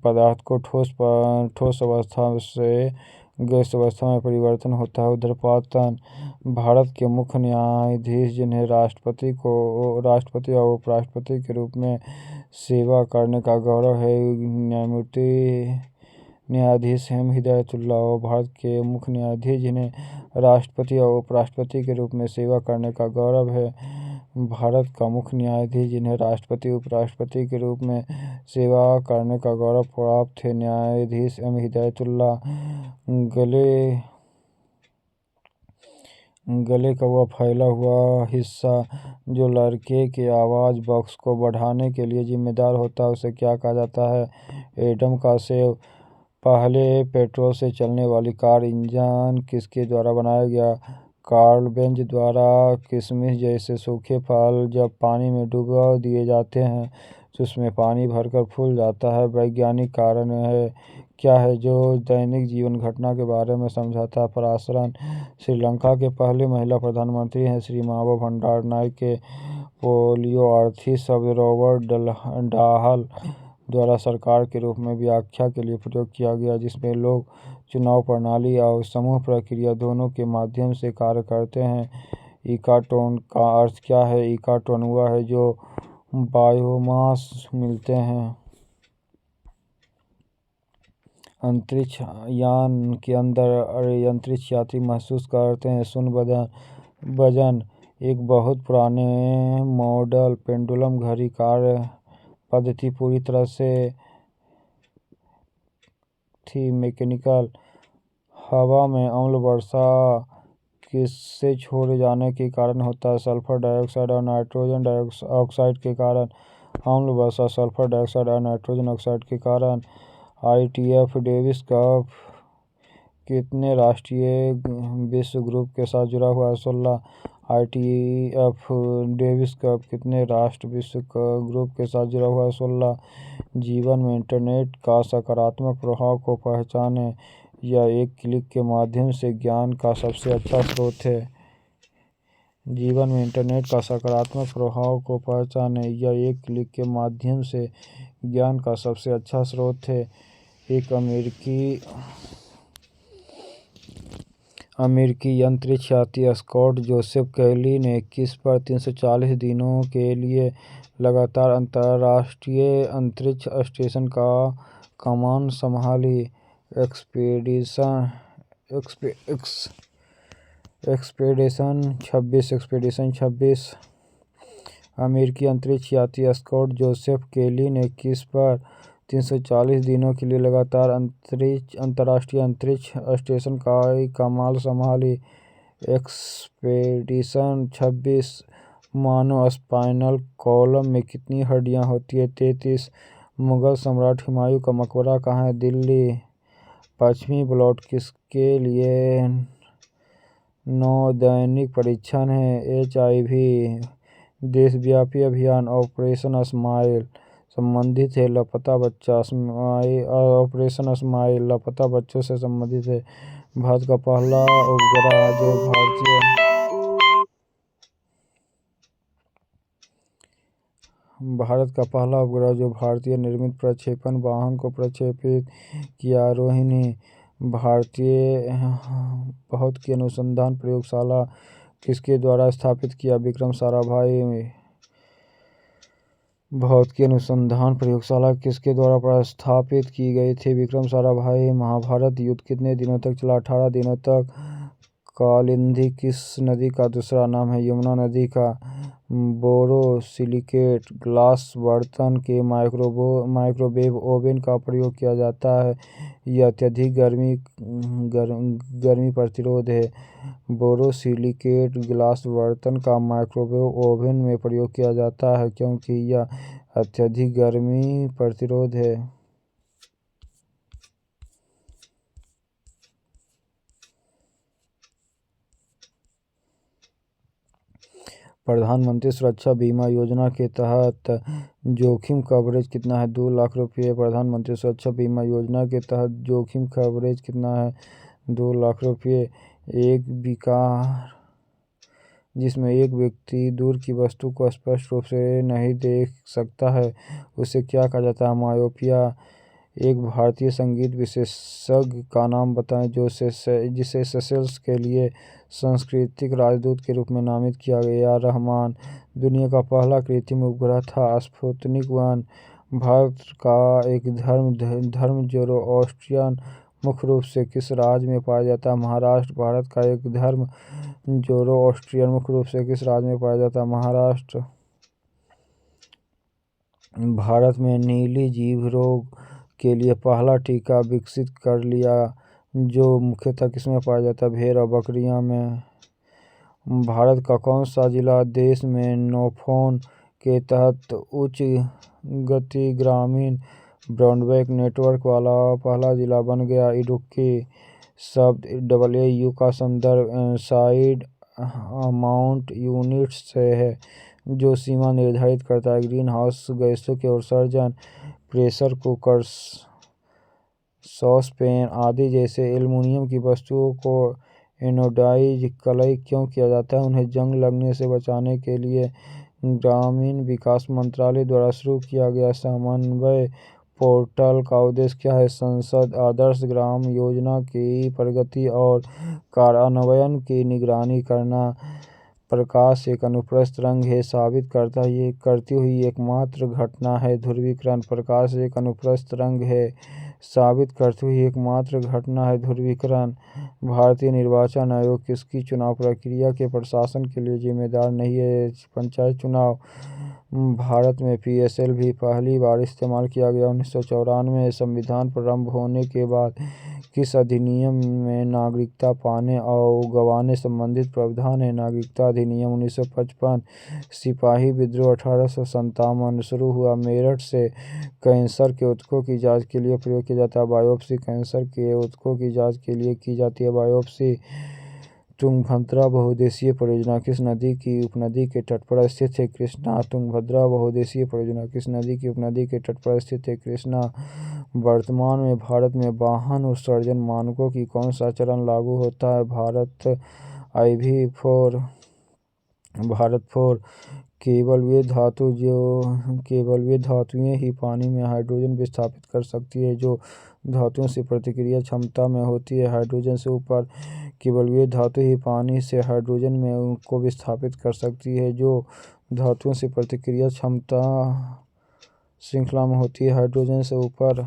पदार्थ को ठोस अवस्था से गैस अवस्था में परिवर्तन होता है। ऊर्ध्वपातन। भारत के मुख्य न्यायाधीश जिन्हें राष्ट्रपति और उपराष्ट्रपति के रूप में सेवा करने का गौरव है, न्यायाधीश एम हिदायतुल्लाह। और भारत के मुख्य न्यायाधीश जिन्हें राष्ट्रपति और उपराष्ट्रपति के रूप में सेवा करने का गौरव है, भारत का मुख्य न्यायाधीश जिन्हें राष्ट्रपति उपराष्ट्रपति के रूप में सेवा करने का गौरव प्राप्त है, न्यायाधीश एम हिदायतुल्लाह। गले का वह फैला हुआ हिस्सा जो लड़के के आवाज बॉक्स को बढ़ाने के लिए जिम्मेदार होता है, उसे क्या कहा जाता है? एडम का सेव। पहले पेट्रोल से चलने वाली कार इंजन किसके द्वारा बनाया गया? कार्ल बेंज द्वारा। किशमिश जैसे सूखे फल जब पानी में डुबो दिए जाते हैं तो उसमें पानी भरकर फूल जाता है। वैज्ञानिक कारण क्या है जो दैनिक जीवन घटना के बारे में समझाता है? पराशरन। श्रीलंका के पहले महिला प्रधानमंत्री हैं श्री मावो भंडारनायके के पोलियो अर्थी शब्द रॉबर्ट डाहल द्वारा सरकार के रूप में व्याख्या के लिए प्रयोग किया गया, जिसमें लोग चुनाव प्रणाली और समूह प्रक्रिया दोनों के माध्यम से कार्य करते हैं। इकाटोन का अर्थ क्या है? इकाटोन वह है जो बायोमास मिलते हैं। अंतरिक्ष यान के अंदर अंतरिक्ष यात्री महसूस करते हैं शून्य वजन। एक बहुत पुराने मॉडल पेंडुलम घड़ी कार्य पद्धति पूरी तरह से थी मैकेनिकल। हवा में अम्ल वर्षा किससे छोड़े जाने के कारण होता है? सल्फर डाइऑक्साइड और नाइट्रोजन ऑक्साइड के कारण। अम्ल वर्षा सल्फर डाइऑक्साइड और नाइट्रोजन ऑक्साइड के कारण। ITF डेविस कप कितने राष्ट्रीय विश्व ग्रुप के साथ जुड़ा हुआ है? 16। ITF डेविस कप कितने राष्ट्र विश्व ग्रुप के साथ जुड़ा हुआ है? 16। जीवन में इंटरनेट का सकारात्मक प्रभाव को पहचानें। यह एक क्लिक के माध्यम से ज्ञान का सबसे अच्छा स्रोत है। जीवन में इंटरनेट का सकारात्मक प्रभाव को पहचानें। यह एक क्लिक के माध्यम से ज्ञान का सबसे अच्छा स्रोत है। एक अमेरिकी अंतरिक्ष यात्री स्कॉट जोसेफ कैली ने 21 पर 340 दिनों के लिए लगातार अंतर्राष्ट्रीय अंतरिक्ष स्टेशन का कमान संभाली। एक्सपेडिशन 26 अमेरिकी अंतरिक्ष यात्री स्कॉट जोसेफ कैली ने 21 पर 340 दिनों के लिए लगातार अंतर्राष्ट्रीय अंतरिक्ष स्टेशन का कमान संभाली। एक्सपेडिशन 26 मानो स्पाइनल कॉलम में कितनी हड्डियां होती हैं? 33 मुगल सम्राट हुमायूं का मकबरा कहाँ है? दिल्ली। पश्चिमी ब्लॉट किसके लिए नौदैनिक परीक्षण है? HIV। देशव्यापी अभियान ऑपरेशन स्माइल संबंधित है लापता बच्चा ऑपरेशन स्माइल लापता बच्चों से संबंधित है। भारत का पहला उपग्रह जो भारतीय निर्मित प्रक्षेपण वाहन को प्रक्षेपित किया। रोहिणी। भारतीय भौतिकी अनुसंधान प्रयोगशाला किसके द्वारा स्थापित किया? विक्रम साराभाई। भौतिकी अनुसंधान प्रयोगशाला किसके द्वारा स्थापित की गई थी? विक्रम साराभाई। महाभारत युद्ध कितने दिनों तक चला? 18 दिनों तक। कालिंदी किस नदी का दूसरा नाम है? यमुना नदी का। बोरोसिलिकेट ग्लास बर्तन के माइक्रोवेव ओवन का प्रयोग किया जाता है। यह अत्यधिक गर्मी प्रतिरोध है। बोरोसिलिकेट ग्लास बर्तन का माइक्रोवेव ओवन में प्रयोग किया जाता है क्योंकि यह अत्यधिक गर्मी प्रतिरोध है। प्रधानमंत्री सुरक्षा बीमा योजना के तहत जोखिम कवरेज कितना है? 2 लाख रुपये। प्रधानमंत्री सुरक्षा बीमा योजना के तहत जोखिम कवरेज कितना है? 2 लाख रुपये। एक विकार जिसमें एक व्यक्ति दूर की वस्तु को स्पष्ट रूप से नहीं देख सकता है, उसे क्या कहा जाता है? मायोपिया। एक भारतीय संगीत विशेषज्ञ का नाम बताएं जिसे सेशेल्स के लिए सांस्कृतिक राजदूत के रूप में नामित किया गया। रहमान। दुनिया का पहला कृत्रिम उपग्रह था स्पुतनिक 1। भारत का एक धर्म ज़ोरोएस्ट्रियन मुख्य रूप से किस राज्य में पाया जाता है? महाराष्ट्र। भारत का एक धर्म ज़ोरोएस्ट्रियन मुख्य रूप से किस राज्य में पाया जाता है? महाराष्ट्र। भारत में नीली जीभ रोग के लिए पहला टीका विकसित कर लिया जो मुख्यतः किसमें पाया जाता है? भेड़ और बकरियों में। भारत का कौन सा जिला देश में नोफोन के तहत उच्च गति ग्रामीण ब्रॉडबैंड नेटवर्क वाला पहला जिला बन गया? इडुक्की। शब्द AAU का संदर्भ इनसाइड अमाउंट यूनिट्स से है जो सीमा निर्धारित करता है। ग्रीन हाउस गैसों के उत्सर्जन प्रेशर कुकर्स, सॉसपैन आदि जैसे एल्युमीनियम की वस्तुओं को एनोडाइज कलई क्यों किया जाता है? उन्हें जंग लगने से बचाने के लिए। ग्रामीण विकास मंत्रालय द्वारा शुरू किया गया समन्वय पोर्टल का उद्देश्य क्या है? संसद आदर्श ग्राम योजना की प्रगति और कार्यान्वयन की निगरानी करना। प्रकाश एक अनुप्रस्थ रंग है साबित करती हुई एकमात्र घटना है। ध्रुवीकरण। प्रकाश एक अनुप्रस्थ रंग है साबित करती हुई एकमात्र घटना है। ध्रुवीकरण। भारतीय निर्वाचन आयोग किसकी चुनाव प्रक्रिया के प्रशासन के लिए जिम्मेदार नहीं है? पंचायत चुनाव। भारत में PSL भी पहली बार इस्तेमाल किया गया 1994 में। संविधान प्रारंभ होने के बाद किस अधिनियम में नागरिकता पाने और गंवाने संबंधित प्रावधान है? नागरिकता अधिनियम 1955। सिपाही विद्रोह 1857 शुरू हुआ। मेरठ से कैंसर के ऊतकों की जांच के लिए प्रयोग किया जाता है बायोप्सी। कैंसर के ऊतकों की जांच के लिए की जाती है बायोप्सी। तुंगभद्रा बहुउद्देशीय परियोजना किस नदी की उपनदी के तट पर स्थित है? कृष्णा। तुंगभद्रा बहुउद्देशीय परियोजना किस नदी की उपनदी के तट पर स्थित है? कृष्णा। वर्तमान में भारत में वाहन उत्सर्जन मानकों की कौन सा चरण लागू होता है? भारत IV4। केवल वे धातुएं ही पानी में हाइड्रोजन विस्थापित कर सकती है जो धातुओं से प्रतिक्रिया क्षमता में होती है। हाइड्रोजन से ऊपर केवल वे धातु ही पानी से हाइड्रोजन में को विस्थापित कर सकती है जो धातुओं से प्रतिक्रिया क्षमता श्रृंखला में होती है। हाइड्रोजन से ऊपर